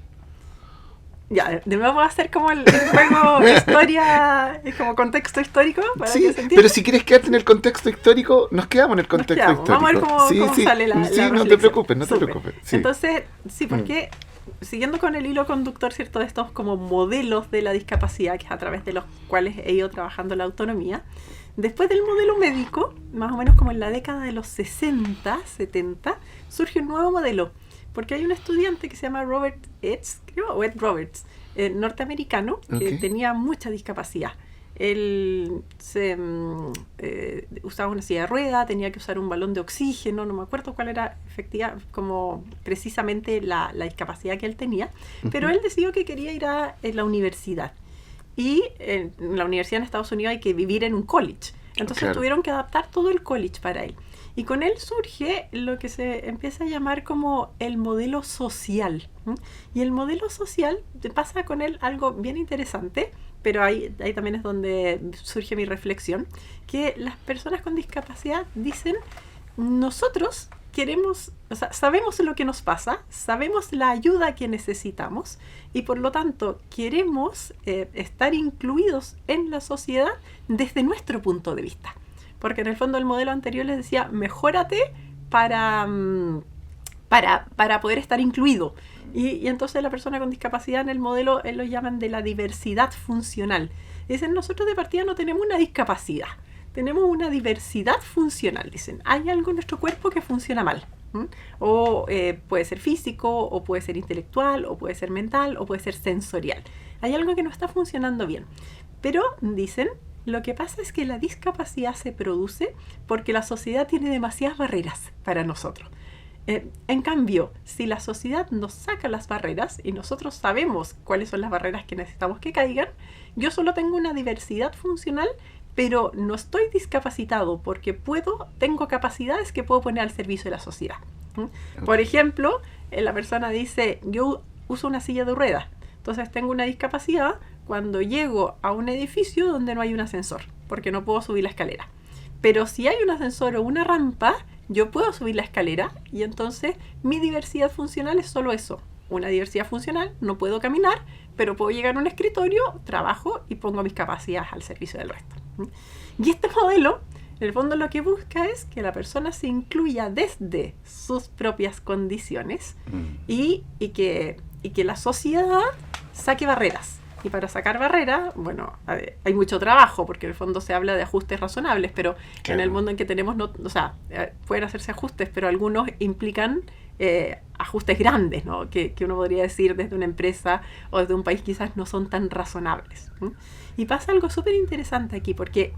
Ya, de nuevo vamos a hacer como el juego de historia, como contexto histórico, para sí, que se entienda. pero si quieres quedarte en el contexto histórico, nos quedamos en el contexto histórico. Vamos a ver cómo sale la Sí, no te preocupes, no te preocupes. Sí. Entonces, sí, porque siguiendo con el hilo conductor, ¿cierto?, de estos como modelos de la discapacidad, que es a través de los cuales he ido trabajando la autonomía, después del modelo médico, más o menos como en la década de los 60, 70, surge un nuevo modelo. Porque hay un estudiante que se llama Robert Edds, creo, o Ed Roberts, norteamericano, que tenía mucha discapacidad. Él usaba una silla de rueda, tenía que usar un balón de oxígeno, no me acuerdo cuál era como precisamente la discapacidad que él tenía, pero él decidió que quería ir a la universidad. Y en la universidad en Estados Unidos hay que vivir en un college. Entonces tuvieron que adaptar todo el college para él. Y con él surge lo que se empieza a llamar como el modelo social. Y el modelo social, pasa con él algo bien interesante, pero ahí también es donde surge mi reflexión, que las personas con discapacidad dicen, nosotros queremos, o sea, sabemos lo que nos pasa, sabemos la ayuda que necesitamos y por lo tanto queremos estar incluidos en la sociedad desde nuestro punto de vista. Porque en el fondo el modelo anterior les decía, mejórate para poder estar incluido. Y entonces la persona con discapacidad en el modelo, lo llaman de la diversidad funcional. Dicen, nosotros de partida no tenemos una discapacidad, tenemos una diversidad funcional. Dicen, hay algo en nuestro cuerpo que funciona mal. O puede ser físico, o puede ser intelectual, o puede ser mental, o puede ser sensorial. Hay algo que no está funcionando bien. Pero, dicen, lo que pasa es que la discapacidad se produce porque la sociedad tiene demasiadas barreras para nosotros. En cambio, si la sociedad nos saca las barreras y nosotros sabemos cuáles son las barreras que necesitamos que caigan, yo solo tengo una diversidad funcional, pero no estoy discapacitado porque tengo capacidades que puedo poner al servicio de la sociedad. Por ejemplo, la persona dice, yo uso una silla de ruedas, entonces tengo una discapacidad cuando llego a un edificio donde no hay un ascensor, porque no puedo subir la escalera. Pero si hay un ascensor o una rampa, yo puedo subir la escalera y entonces mi diversidad funcional es solo eso. Una diversidad funcional, no puedo caminar, pero puedo llegar a un escritorio, trabajo y pongo mis capacidades al servicio del resto. Y este modelo, en el fondo lo que busca es que la persona se incluya desde sus propias condiciones y que la sociedad saque barreras. Y para sacar barreras, bueno, hay mucho trabajo, porque en el fondo se habla de ajustes razonables, pero claro, en el mundo en que tenemos, pueden hacerse ajustes, pero algunos implican ajustes grandes, ¿no? Que uno podría decir desde una empresa o desde un país quizás no son tan razonables. Y pasa algo súper interesante aquí, porque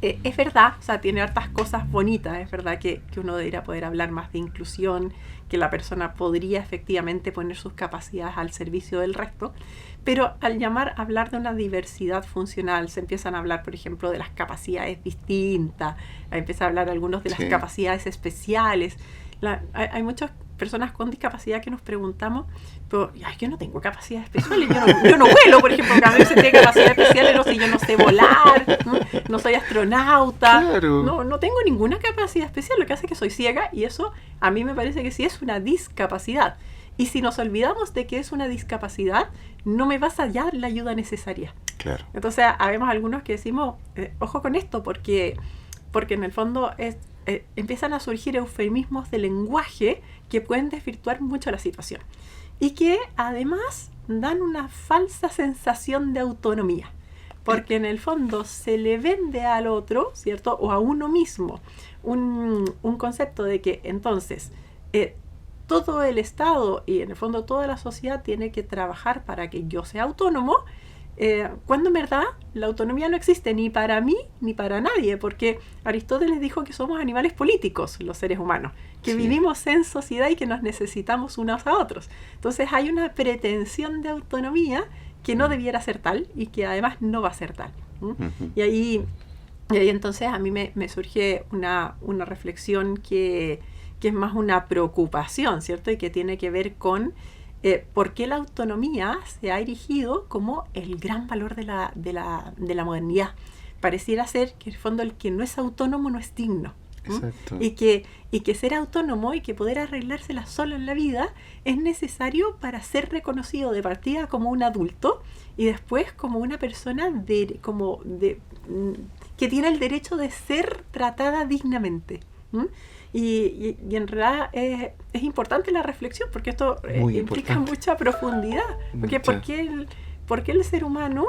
es verdad, o sea, tiene hartas cosas bonitas, es verdad que uno debería poder hablar más de inclusión, que la persona podría efectivamente poner sus capacidades al servicio del resto, pero al hablar de una diversidad funcional, se empiezan a hablar, por ejemplo, de las capacidades distintas, empieza a hablar algunos de las capacidades especiales. Hay muchas personas con discapacidad que nos preguntamos, pero yo no tengo capacidades especiales, yo no vuelo, por ejemplo, cada vez que tiene capacidades especiales, no sé, yo no sé volar, no soy astronauta, Claro. no tengo ninguna capacidad especial, lo que hace es que soy ciega y eso a mí me parece que sí es una discapacidad. Y si nos olvidamos de que es una discapacidad, no me vas a dar la ayuda necesaria. Claro. Entonces, habemos algunos que decimos, ojo con esto, porque en el fondo empiezan a surgir eufemismos de lenguaje que pueden desvirtuar mucho la situación y que además dan una falsa sensación de autonomía, porque en el fondo se le vende al otro, ¿cierto? O a uno mismo un concepto de que entonces todo el Estado y en el fondo toda la sociedad tiene que trabajar para que yo sea autónomo, cuando en verdad la autonomía no existe ni para mí ni para nadie, porque Aristóteles dijo que somos animales políticos los seres humanos, que vivimos en sociedad y que nos necesitamos unos a otros. Entonces hay una pretensión de autonomía que no debiera ser tal y que además no va a ser tal. Y ahí entonces a mí me surge una reflexión que es más una preocupación, ¿cierto? Y que tiene que ver con por qué la autonomía se ha erigido como el gran valor de la modernidad. Pareciera ser que en el fondo el que no es autónomo no es digno. Exacto. Y que ser autónomo y que poder arreglársela solo en la vida es necesario para ser reconocido de partida como un adulto y después como una persona que tiene el derecho de ser tratada dignamente. Y en realidad es importante la reflexión, porque esto implica mucha profundidad. Porque ¿por qué el ser humano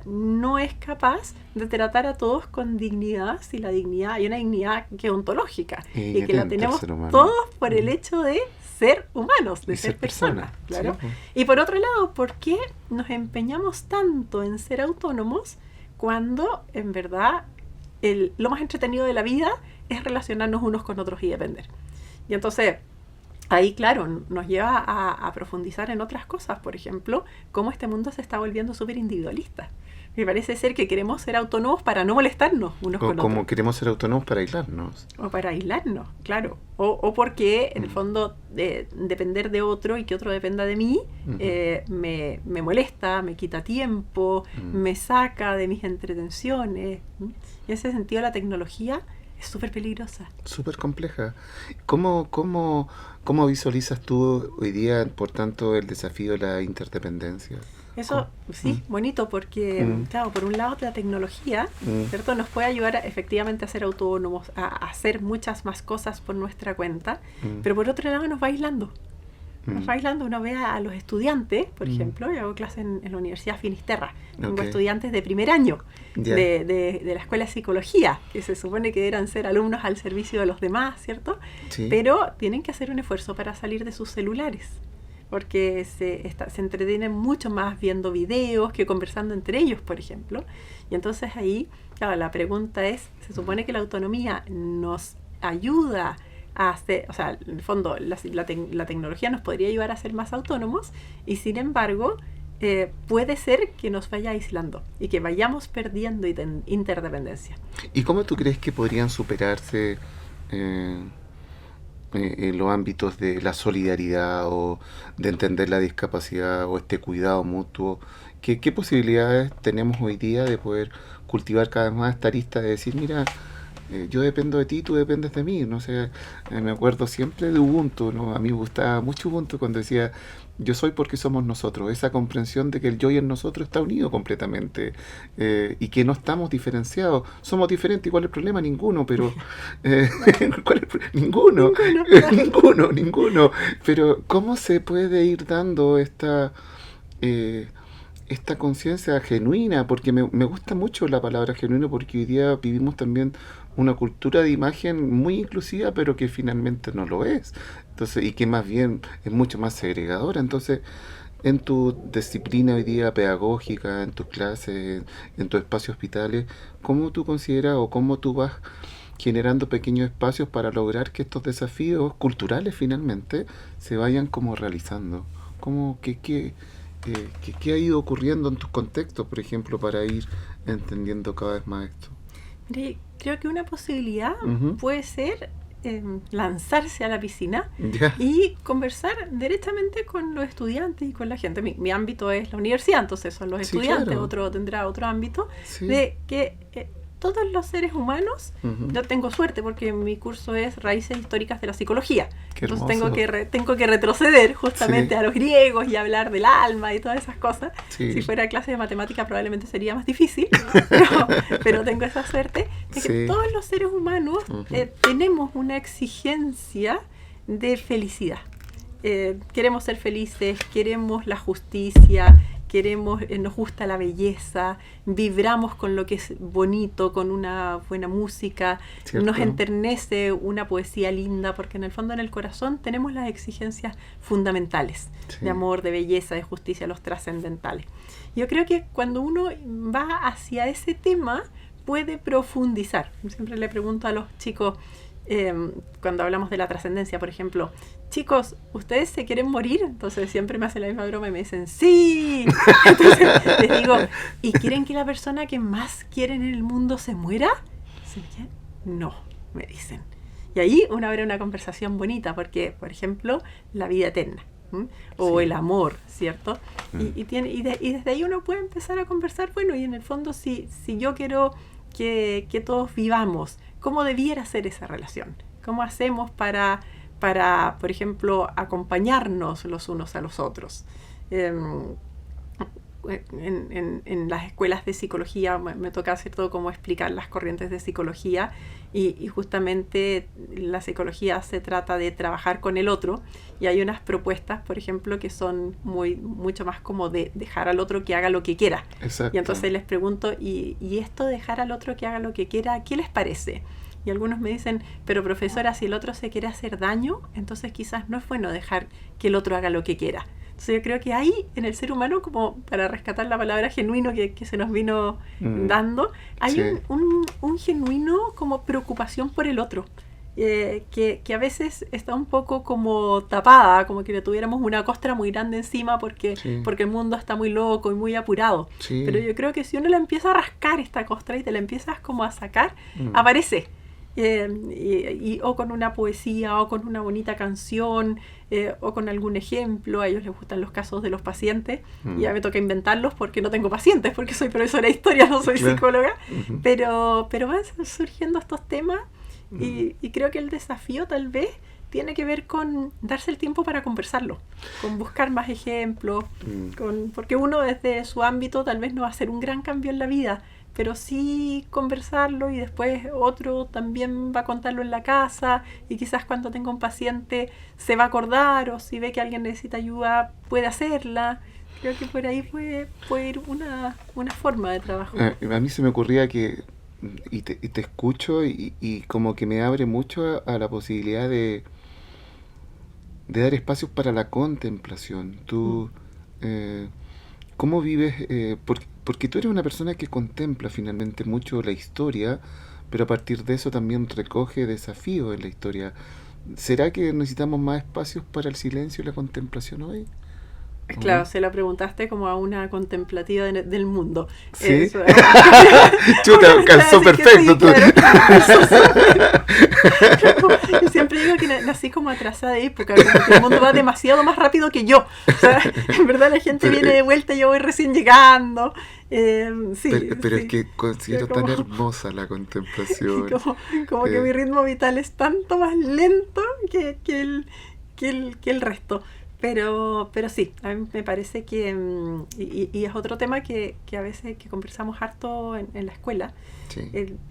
no es capaz de tratar a todos con dignidad, si la dignidad, hay una dignidad que es ontológica y que la tenemos todos por el hecho de ser humanos, de ser personas? Claro. Sí. Y por otro lado, ¿por qué nos empeñamos tanto en ser autónomos cuando en verdad lo más entretenido de la vida es relacionarnos unos con otros y depender? Y entonces ahí, claro, nos lleva a profundizar en otras cosas. Por ejemplo, cómo este mundo se está volviendo súper individualista. Me parece ser que queremos ser autónomos para no molestarnos unos O con como otros. queremos ser autónomos para aislarnos. O para aislarnos, claro. O porque, en el fondo, depender de otro y que otro dependa de mí, me molesta, me quita tiempo, me saca de mis entretenciones. Y en ese sentido, la tecnología es súper peligrosa. Súper compleja. ¿Cómo visualizas tú hoy día, por tanto, el desafío de la interdependencia? Eso sí, bonito, porque, claro, por un lado la tecnología, ¿cierto? Nos puede ayudar efectivamente a ser autónomos, a hacer muchas más cosas por nuestra cuenta, pero por otro lado nos va aislando. Nos va aislando. Uno ve a los estudiantes, por ejemplo, yo hago clase en la Universidad Finisterra, tengo estudiantes de primer año de la Escuela de Psicología, que se supone que deberán ser alumnos al servicio de los demás, ¿cierto? Sí. Pero tienen que hacer un esfuerzo para salir de sus celulares, porque se entretienen mucho más viendo videos que conversando entre ellos, por ejemplo. Y entonces ahí, claro, la pregunta es, se supone que la autonomía nos ayuda a hacer, o sea, en el fondo la tecnología nos podría ayudar a ser más autónomos, y sin embargo puede ser que nos vaya aislando y que vayamos perdiendo interdependencia. ¿Y cómo tú crees que podrían superarse en los ámbitos de la solidaridad o de entender la discapacidad o este cuidado mutuo? ¿Qué posibilidades tenemos hoy día de poder cultivar cada vez más esta arista de decir, mira, yo dependo de ti, tú dependes de mí? No sé, me acuerdo siempre de Ubuntu, ¿no? A mí me gustaba mucho Ubuntu cuando decía, yo soy porque somos nosotros. Esa comprensión de que el yo y el nosotros está unido completamente, y que no estamos diferenciados. Somos diferentes, ¿y cuál es el problema? Ninguno, pero ¿cuál es el ninguno, ninguno. Pero ¿cómo se puede ir dando esta conciencia genuina? Porque me gusta mucho la palabra genuino, porque hoy día vivimos también una cultura de imagen muy inclusiva, pero que finalmente no lo es. Entonces, y que más bien es mucho más segregadora. Entonces, en tu disciplina hoy día pedagógica, en tus clases, en tu espacio hospitales, ¿cómo tú consideras o cómo tú vas generando pequeños espacios para lograr que estos desafíos culturales finalmente se vayan como realizando? ¿Qué ha ido ocurriendo en tus contextos, por ejemplo, para ir entendiendo cada vez más esto? Mire, creo que una posibilidad Ujú. puede ser lanzarse a la piscina Ya. y conversar directamente con los estudiantes y con la gente. Mi ámbito es la universidad, entonces son los Sí, estudiantes, claro. otro tendrá otro ámbito, Sí. de que todos los seres humanos, Ujú. yo tengo suerte porque mi curso es Raíces Históricas de la Psicología. Qué Entonces hermoso. tengo que retroceder justamente Sí. a los griegos y hablar del alma y todas esas cosas. Sí. Si fuera clase de matemática probablemente sería más difícil, pero, pero tengo esa suerte de que Sí. todos los seres humanos Ujú. tenemos una exigencia de felicidad. Queremos ser felices, queremos la justicia, nos gusta la belleza, vibramos con lo que es bonito, con una buena música, ¿Cierto? nos enternece una poesía linda, porque en el fondo, en el corazón, tenemos las exigencias fundamentales Sí. de amor, de belleza, de justicia, los trascendentales. Yo creo que cuando uno va hacia ese tema, puede profundizar. Siempre le pregunto a los chicos, cuando hablamos de la trascendencia, por ejemplo, chicos, ¿ustedes se quieren morir? Entonces siempre me hacen la misma broma y me dicen, ¡sí! Entonces les digo, ¿y quieren que la persona que más quieren en el mundo se muera? Dicen, no, me dicen. Y ahí uno abre una conversación bonita, porque, por ejemplo, la vida eterna, ¿m? O Sí. el amor, ¿cierto? Y desde ahí uno puede empezar a conversar, bueno, y en el fondo, si yo quiero que todos vivamos, ¿cómo debiera ser esa relación? ¿Cómo hacemos para, por ejemplo, acompañarnos los unos a los otros? En las escuelas de psicología me toca, ¿cierto?, cómo explicar las corrientes de psicología, y justamente la psicología se trata de trabajar con el otro, y hay unas propuestas, por ejemplo, que son mucho más como de dejar al otro que haga lo que quiera. Exacto. Y entonces les pregunto, ¿y esto de dejar al otro que haga lo que quiera, qué les parece? Y algunos me dicen, pero profesora, si el otro se quiere hacer daño, entonces quizás no es bueno dejar que el otro haga lo que quiera. Entonces yo creo que ahí, en el ser humano, como para rescatar la palabra genuino que se nos vino dando, hay Sí. un genuino como preocupación por el otro. que a veces está un poco como tapada, como que le tuviéramos una costra muy grande encima porque el mundo está muy loco y muy apurado. Sí. Pero yo creo que si uno le empieza a rascar esta costra y te la empiezas como a sacar, aparece. O con una poesía, o con una bonita canción, o con algún ejemplo. A ellos les gustan los casos de los pacientes, y ya me toca inventarlos porque no tengo pacientes, porque soy profesora de historia, no soy psicóloga. Pero van surgiendo estos temas, y creo que el desafío tal vez tiene que ver con darse el tiempo para conversarlo, con buscar más ejemplos, porque uno desde su ámbito tal vez no va a hacer un gran cambio en la vida, pero sí conversarlo, y después otro también va a contarlo en la casa, y quizás cuando tenga un paciente se va a acordar, o si ve que alguien necesita ayuda puede hacerla. Creo que por ahí puede ir una forma de trabajo. A mí se me ocurría que, y te escucho, y como que me abre mucho a la posibilidad de dar espacios para la contemplación. Tú, ¿cómo vives? Porque tú eres una persona que contempla finalmente mucho la historia, pero a partir de eso también recoge desafíos en la historia. ¿Será que necesitamos más espacios para el silencio y la contemplación hoy? Claro, se la preguntaste como a una contemplativa del mundo. ¿Sí? Chuta, calzó perfecto. Tú. Yo siempre digo que nací como atrasada de época, como que el mundo va demasiado más rápido que yo. O sea, en verdad la gente viene de vuelta y yo voy recién llegando. Pero es que considero tan hermosa la contemplación. Como que mi ritmo vital es tanto más lento que el resto. Pero sí, a mí me parece que, y es otro tema que a veces que conversamos harto en la escuela,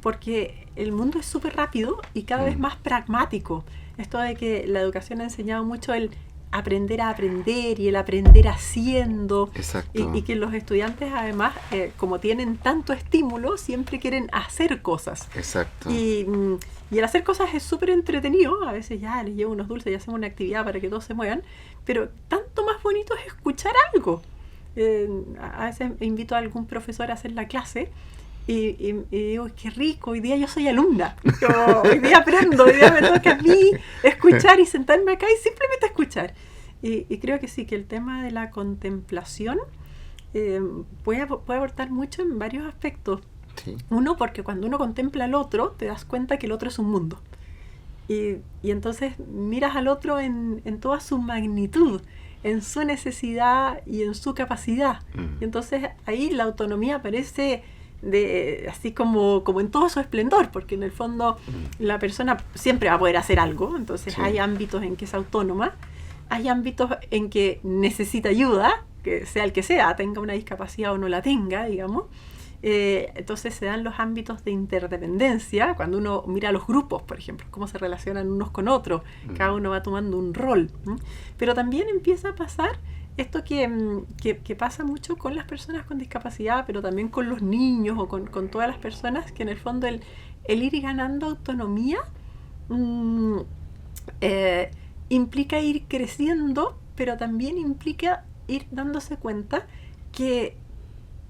porque el mundo es súper rápido y cada vez más pragmático. Esto de que la educación ha enseñado mucho el aprender a aprender y el aprender haciendo. Exacto. Y que los estudiantes además, como tienen tanto estímulo, siempre quieren hacer cosas. Exacto. Y el hacer cosas es súper entretenido. A veces ya les llevo unos dulces y hacemos una actividad para que todos se muevan, pero tanto más bonito es escuchar algo. A veces invito a algún profesor a hacer la clase y digo, qué rico, hoy día yo soy alumna, hoy día aprendo, hoy día me toca a mí escuchar y sentarme acá y simplemente escuchar. Y creo que sí, que el tema de la contemplación puede aportar mucho en varios aspectos. Sí. Uno, porque cuando uno contempla al otro, te das cuenta que el otro es un mundo. Y entonces miras al otro en toda su magnitud, en su necesidad y en su capacidad. Y entonces ahí la autonomía aparece así como en todo su esplendor, porque en el fondo la persona siempre va a poder hacer algo. Entonces hay ámbitos en que es autónoma, hay ámbitos en que necesita ayuda, que sea el que sea, tenga una discapacidad o no la tenga, digamos. Entonces se dan los ámbitos de interdependencia, cuando uno mira los grupos, por ejemplo, cómo se relacionan unos con otros, cada uno va tomando un rol. Pero también empieza a pasar esto que pasa mucho con las personas con discapacidad, pero también con los niños o con todas las personas, que en el fondo el ir ganando autonomía implica ir creciendo, pero también implica ir dándose cuenta que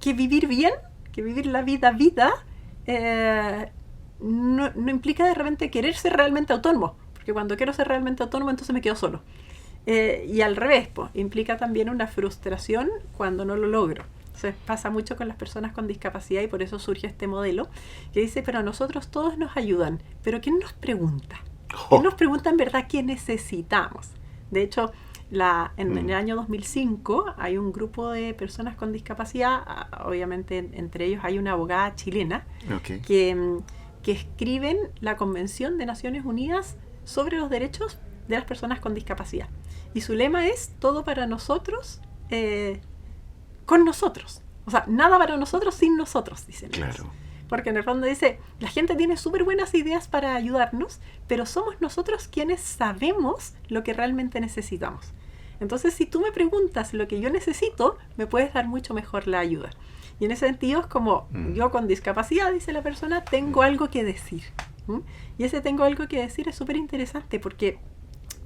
vivir bien, que vivir la vida no implica de repente querer ser realmente autónomo, porque cuando quiero ser realmente autónomo entonces me quedo solo. Y al revés, implica también una frustración cuando no lo logro. Entonces pasa mucho con las personas con discapacidad, y por eso surge este modelo que dice, pero a nosotros todos nos ayudan, pero ¿quién nos pregunta? ¿Quién nos pregunta en verdad qué necesitamos? De hecho, en el año 2005 hay un grupo de personas con discapacidad, obviamente entre ellos hay una abogada chilena, que escriben la Convención de Naciones Unidas sobre los derechos de las personas con discapacidad. Y su lema es todo para nosotros, con nosotros. O sea, nada para nosotros sin nosotros, dicen ellos. Claro. Porque en el fondo dice, la gente tiene súper buenas ideas para ayudarnos, pero somos nosotros quienes sabemos lo que realmente necesitamos. Entonces, si tú me preguntas lo que yo necesito, me puedes dar mucho mejor la ayuda. Y en ese sentido es como, yo con discapacidad, dice la persona, tengo algo que decir. Y ese tengo algo que decir es súper interesante porque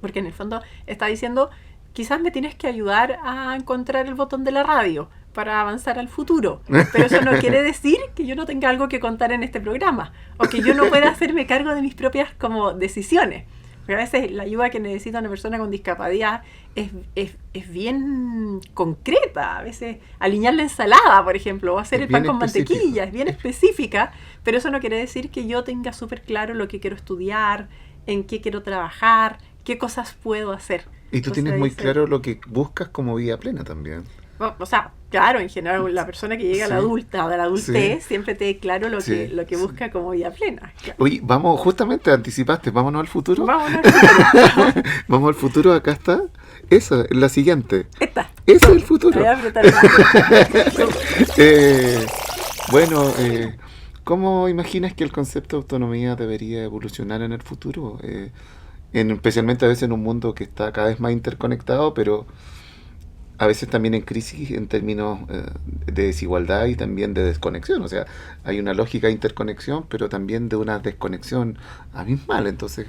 en el fondo está diciendo, quizás me tienes que ayudar a encontrar el botón de la radio para avanzar al futuro. Pero eso no quiere decir que yo no tenga algo que contar en este programa o que yo no pueda hacerme cargo de mis propias como decisiones. Porque a veces la ayuda que necesita una persona con discapacidad es bien concreta. A veces alinear la ensalada, por ejemplo, o hacer Es el pan bien con específico. mantequilla, es bien específica, pero eso no quiere decir que yo tenga súper claro lo que quiero estudiar, en qué quiero trabajar, qué cosas puedo hacer. Y tú Entonces tienes ahí muy claro lo que buscas como vida plena también. o sea, claro, en general la persona que llega a la Sí, adulta o de la adultez sí, siempre tiene claro sí, lo que sí. busca como vida plena. Claro. Oye, vamos, justamente anticipaste, vámonos al futuro. Vámonos al futuro. Vamos al futuro, acá está. Esa, la siguiente. Esta. Ese es el Voy futuro. a apretar el botón. Eh, bueno, ¿cómo imaginas que el concepto de autonomía debería evolucionar en el futuro? Especialmente a veces en un mundo que está cada vez más interconectado, pero a veces también en crisis en términos de desigualdad y también de desconexión. O sea, hay una lógica de interconexión, pero también de una desconexión abismal. Entonces,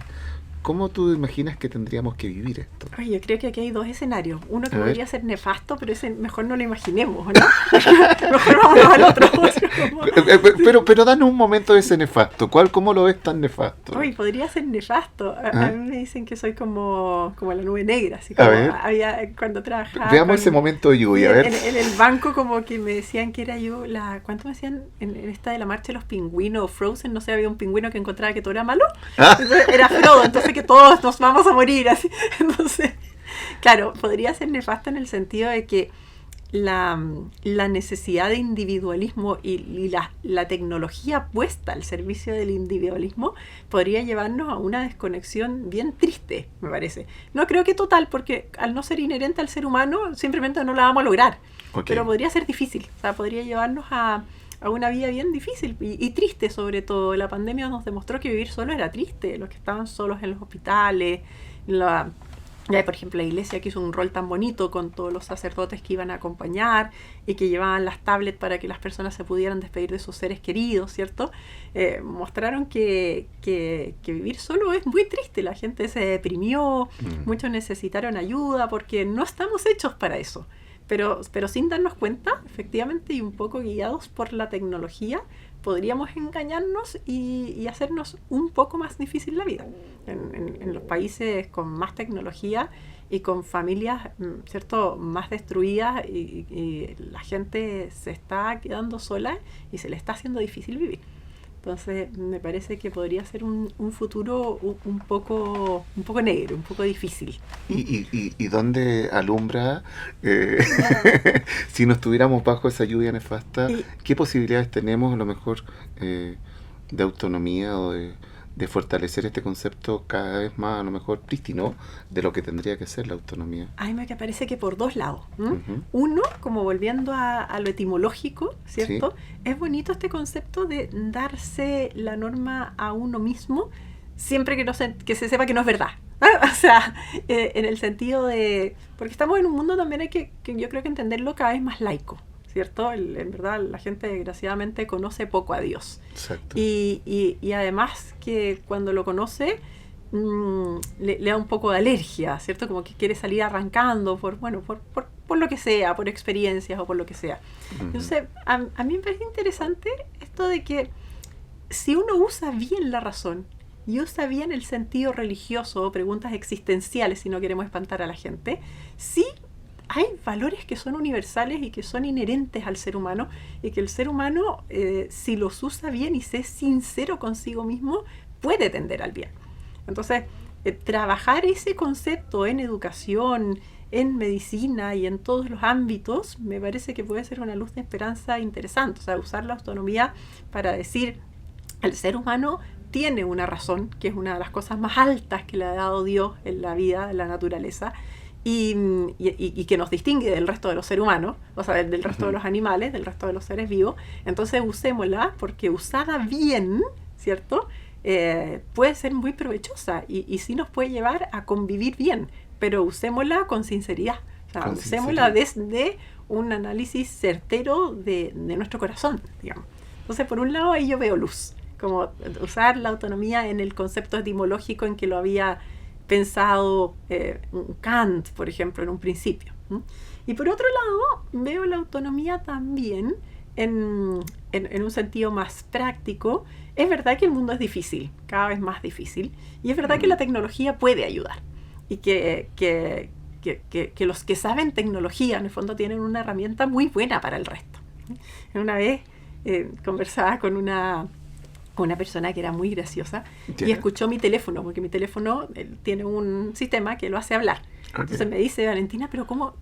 ¿cómo tú imaginas que tendríamos que vivir esto? Oye, yo creo que aquí hay dos escenarios. Uno que A ver. podría ser nefasto, pero ese mejor no lo imaginemos, ¿no? Mejor vámonos al otro. Como- Pero danos un momento de ese nefasto. ¿Cómo lo ves tan nefasto? Uy, podría ser nefasto. A ¿Ah? mí me dicen que soy como la nube negra, así A como ver. había cuando trabajaba Veamos con- ese momento de sí, lluvia, a ver. en el banco como que me decían que era yo ¿cuánto me decían en esta de la marcha de los pingüinos Frozen? No sé, había un pingüino que encontraba que todo era malo. Ah. Entonces, era Frodo, entonces que todos nos vamos a morir así. Entonces, claro, podría ser nefasto en el sentido de que la necesidad de individualismo y la tecnología puesta al servicio del individualismo podría llevarnos a una desconexión bien triste, me parece. No creo que total, porque al no ser inherente al ser humano, simplemente no la vamos a lograr. Ok. Pero podría ser difícil, o sea, podría llevarnos a una vida bien difícil y triste sobre todo. La pandemia nos demostró que vivir solo era triste, los que estaban solos en los hospitales, por ejemplo, la iglesia que hizo un rol tan bonito con todos los sacerdotes que iban a acompañar y que llevaban las tablets para que las personas se pudieran despedir de sus seres queridos, ¿cierto? Mostraron que vivir solo es muy triste. La gente se deprimió, muchos necesitaron ayuda porque no estamos hechos para eso. Pero sin darnos cuenta, efectivamente, y un poco guiados por la tecnología, podríamos engañarnos y hacernos un poco más difícil la vida. En los países con más tecnología y con familias, ¿cierto?, más destruidas y la gente se está quedando sola y se le está haciendo difícil vivir. Entonces me parece que podría ser un futuro un poco negro, un poco difícil. ¿Y dónde alumbra, si no estuviéramos bajo esa lluvia nefasta, Y- qué posibilidades tenemos a lo mejor de autonomía o de fortalecer este concepto cada vez más a lo mejor prístino de lo que tendría que ser la autonomía? A mí me parece que por dos lados. Ujú. Uno, como volviendo a lo etimológico, ¿cierto? Es bonito este concepto de darse la norma a uno mismo siempre que se sepa que no es verdad. O sea, en el sentido de... Porque estamos en un mundo también hay que yo creo que entenderlo cada vez más laico, ¿cierto? En verdad la gente desgraciadamente conoce poco a Dios. Exacto. Y además que cuando lo conoce le da un poco de alergia, ¿cierto? Como que quiere salir arrancando por lo que sea, por experiencias o por lo que sea. Ujú. Entonces, a mí me parece interesante esto de que si uno usa bien la razón y usa bien el sentido religioso o preguntas existenciales, si no queremos espantar a la gente, sí hay valores que son universales y que son inherentes al ser humano y que el ser humano, si los usa bien y se es sincero consigo mismo, puede tender al bien. Entonces, trabajar ese concepto en educación, en medicina y en todos los ámbitos, me parece que puede ser una luz de esperanza interesante. O sea, usar la autonomía para decir, el ser humano tiene una razón, que es una de las cosas más altas que le ha dado Dios en la vida, en la naturaleza, y que nos distingue del resto de los seres humanos, o sea, del resto de los animales, del resto de los seres vivos. Entonces usémosla, porque usada bien, ¿cierto?, puede ser muy provechosa y sí nos puede llevar a convivir bien, pero usémosla con sinceridad. O sea, usémosla desde un análisis certero de nuestro corazón, digamos. Entonces, por un lado, ahí yo veo luz, como usar la autonomía en el concepto etimológico en que lo había pensado un Kant, por ejemplo, en un principio. Y por otro lado, veo la autonomía también en un sentido más práctico. Es verdad que el mundo es difícil, cada vez más difícil, y es verdad que la tecnología puede ayudar, y que los que saben tecnología, en el fondo, tienen una herramienta muy buena para el resto. Una vez conversaba con una persona que era muy graciosa y escuchó mi teléfono, porque mi teléfono tiene un sistema que lo hace hablar. Entonces me dice: Valentina, pero ¿cómo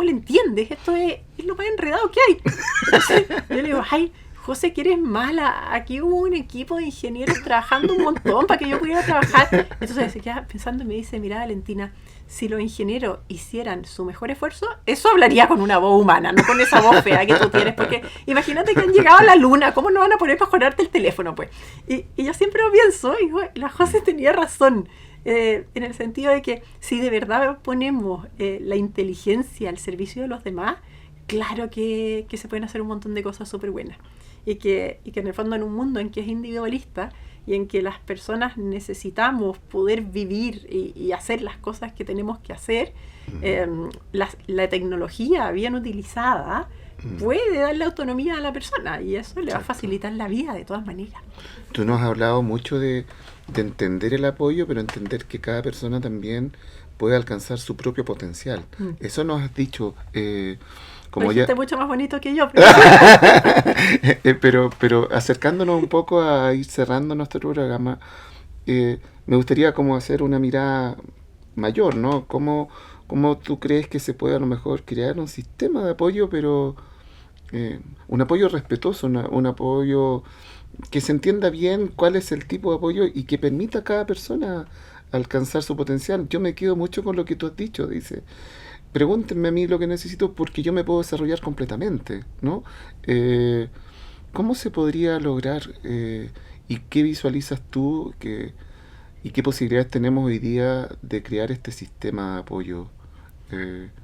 le entiendes? Esto es lo más enredado que hay. Entonces yo le digo: ay, José, que eres mala. Aquí hubo un equipo de ingenieros trabajando un montón para que yo pudiera trabajar. Entonces se queda pensando y me dice: mira, Valentina, si los ingenieros hicieran su mejor esfuerzo, eso hablaría con una voz humana, no con esa voz fea que tú tienes, porque imagínate que han llegado a la luna, ¿cómo no van a poner para mejorarte el teléfono, pues? Y yo siempre lo pienso, y digo, la José tenía razón, en el sentido de que si de verdad ponemos la inteligencia al servicio de los demás, claro que se pueden hacer un montón de cosas súper buenas. Y que en el fondo, en un mundo en que es individualista y en que las personas necesitamos poder vivir y hacer las cosas que tenemos que hacer, la tecnología bien utilizada puede darle autonomía a la persona, y eso le va a facilitar la vida de todas maneras. Tú nos has hablado mucho de entender el apoyo, pero entender que cada persona también puede alcanzar su propio potencial. Eso nos has dicho. Como lo dijiste mucho más bonito que yo. Pero acercándonos un poco a ir cerrando nuestro programa, me gustaría como hacer una mirada mayor, ¿no? ¿Cómo tú crees que se puede a lo mejor crear un sistema de apoyo, pero un apoyo respetuoso, un apoyo que se entienda bien cuál es el tipo de apoyo y que permita a cada persona alcanzar su potencial? Yo me quedo mucho con lo que tú has dicho, dice: pregúntenme a mí lo que necesito porque yo me puedo desarrollar completamente, ¿no? ¿Cómo se podría lograr y qué visualizas tú y qué posibilidades tenemos hoy día de crear este sistema de apoyo?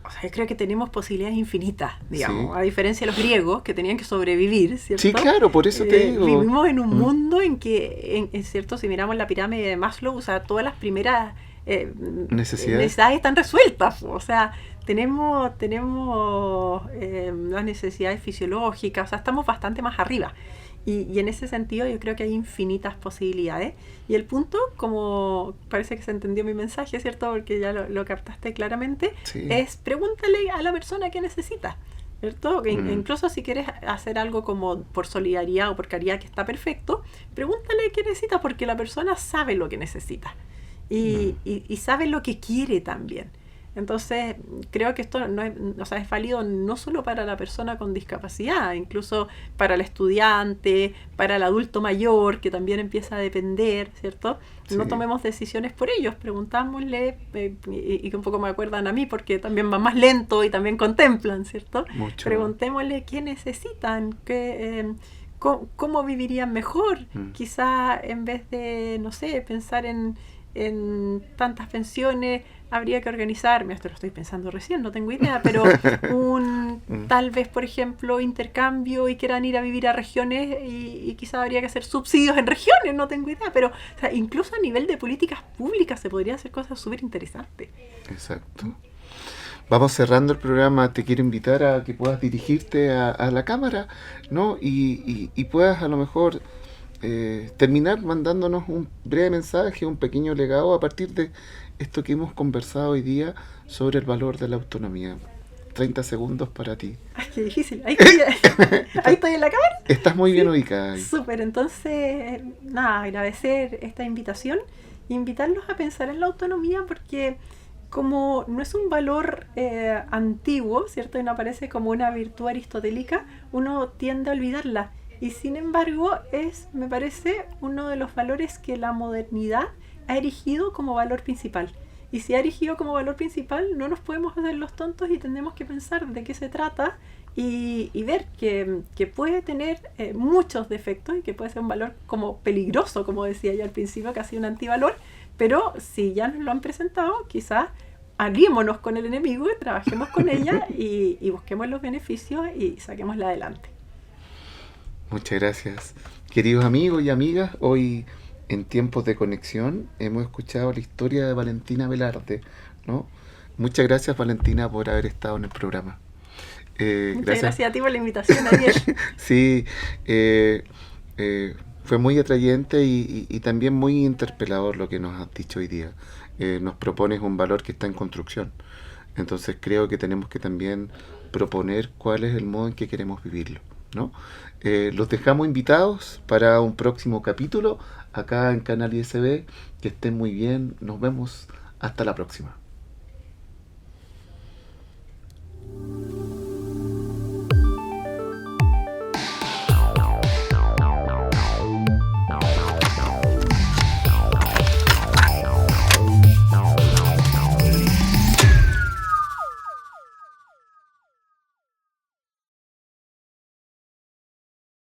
O sea, yo creo que tenemos posibilidades infinitas, digamos, Sí. a diferencia de los griegos, que tenían que sobrevivir, ¿cierto? Sí, claro, por eso te digo. Vivimos en un mundo en que, ¿cierto? Si miramos la pirámide de Maslow, o sea, todas las primeras necesidades están resueltas. O sea, tenemos las necesidades fisiológicas, o sea, estamos bastante más arriba. Y en ese sentido yo creo que hay infinitas posibilidades. Y el punto, como parece que se entendió mi mensaje, ¿cierto? Porque ya lo captaste claramente, Sí. es pregúntale a la persona qué necesita, ¿cierto? Incluso si quieres hacer algo como por solidaridad o por caridad, que está perfecto, pregúntale qué necesita, porque la persona sabe lo que necesita y sabe lo que quiere también. Entonces, creo que esto no es, o sea, es válido no solo para la persona con discapacidad, incluso para el estudiante, para el adulto mayor, que también empieza a depender, ¿cierto? Sí. No tomemos decisiones por ellos, preguntámosle, y que un poco me acuerdan a mí, porque también van más lento y también contemplan, ¿cierto? Mucho. Preguntémosle qué necesitan, cómo vivirían mejor. Quizá en vez de, no sé, pensar en tantas pensiones, habría que organizarme, esto lo estoy pensando recién, no tengo idea, pero tal vez, por ejemplo, intercambio y quieran ir a vivir a regiones y quizá habría que hacer subsidios en regiones, no tengo idea, pero o sea, incluso a nivel de políticas públicas se podría hacer cosas súper interesantes. Exacto. Vamos cerrando el programa. Te quiero invitar a que puedas dirigirte a la cámara, ¿no? Y puedas a lo mejor terminar mandándonos un breve mensaje, un pequeño legado a partir de esto que hemos conversado hoy día sobre el valor de la autonomía. 30 segundos para ti. Ay, qué difícil. Ahí estoy en la cámara. Estás muy bien Sí, ubicada ahí. súper. Entonces, nada, agradecer esta invitación e invitarlos a pensar en la autonomía, porque como no es un valor antiguo, ¿cierto? Y no aparece como una virtud aristotélica, uno tiende a olvidarla. Y sin embargo, me parece, uno de los valores que la modernidad ha erigido como valor principal. Y si ha erigido como valor principal, no nos podemos hacer los tontos y tenemos que pensar de qué se trata y ver que puede tener muchos defectos y que puede ser un valor como peligroso, como decía yo al principio, casi un antivalor, pero si ya nos lo han presentado, quizás aliémonos con el enemigo y trabajemos con ella y busquemos los beneficios y saquémosla adelante. Muchas gracias. Queridos amigos y amigas, hoy en tiempos de conexión hemos escuchado la historia de Valentina Velarde, ¿no? Muchas gracias, Valentina, por haber estado en el programa. Muchas Gracias. gracias a ti por la invitación, Ariel. Sí, eh, fue muy atrayente y también muy interpelador lo que nos has dicho hoy día. Nos propones un valor que está en construcción. Entonces creo que tenemos que también proponer cuál es el modo en que queremos vivirlo, ¿no? Los dejamos invitados para un próximo capítulo acá en Canal ISB. Que estén muy bien. Nos vemos. Hasta la próxima.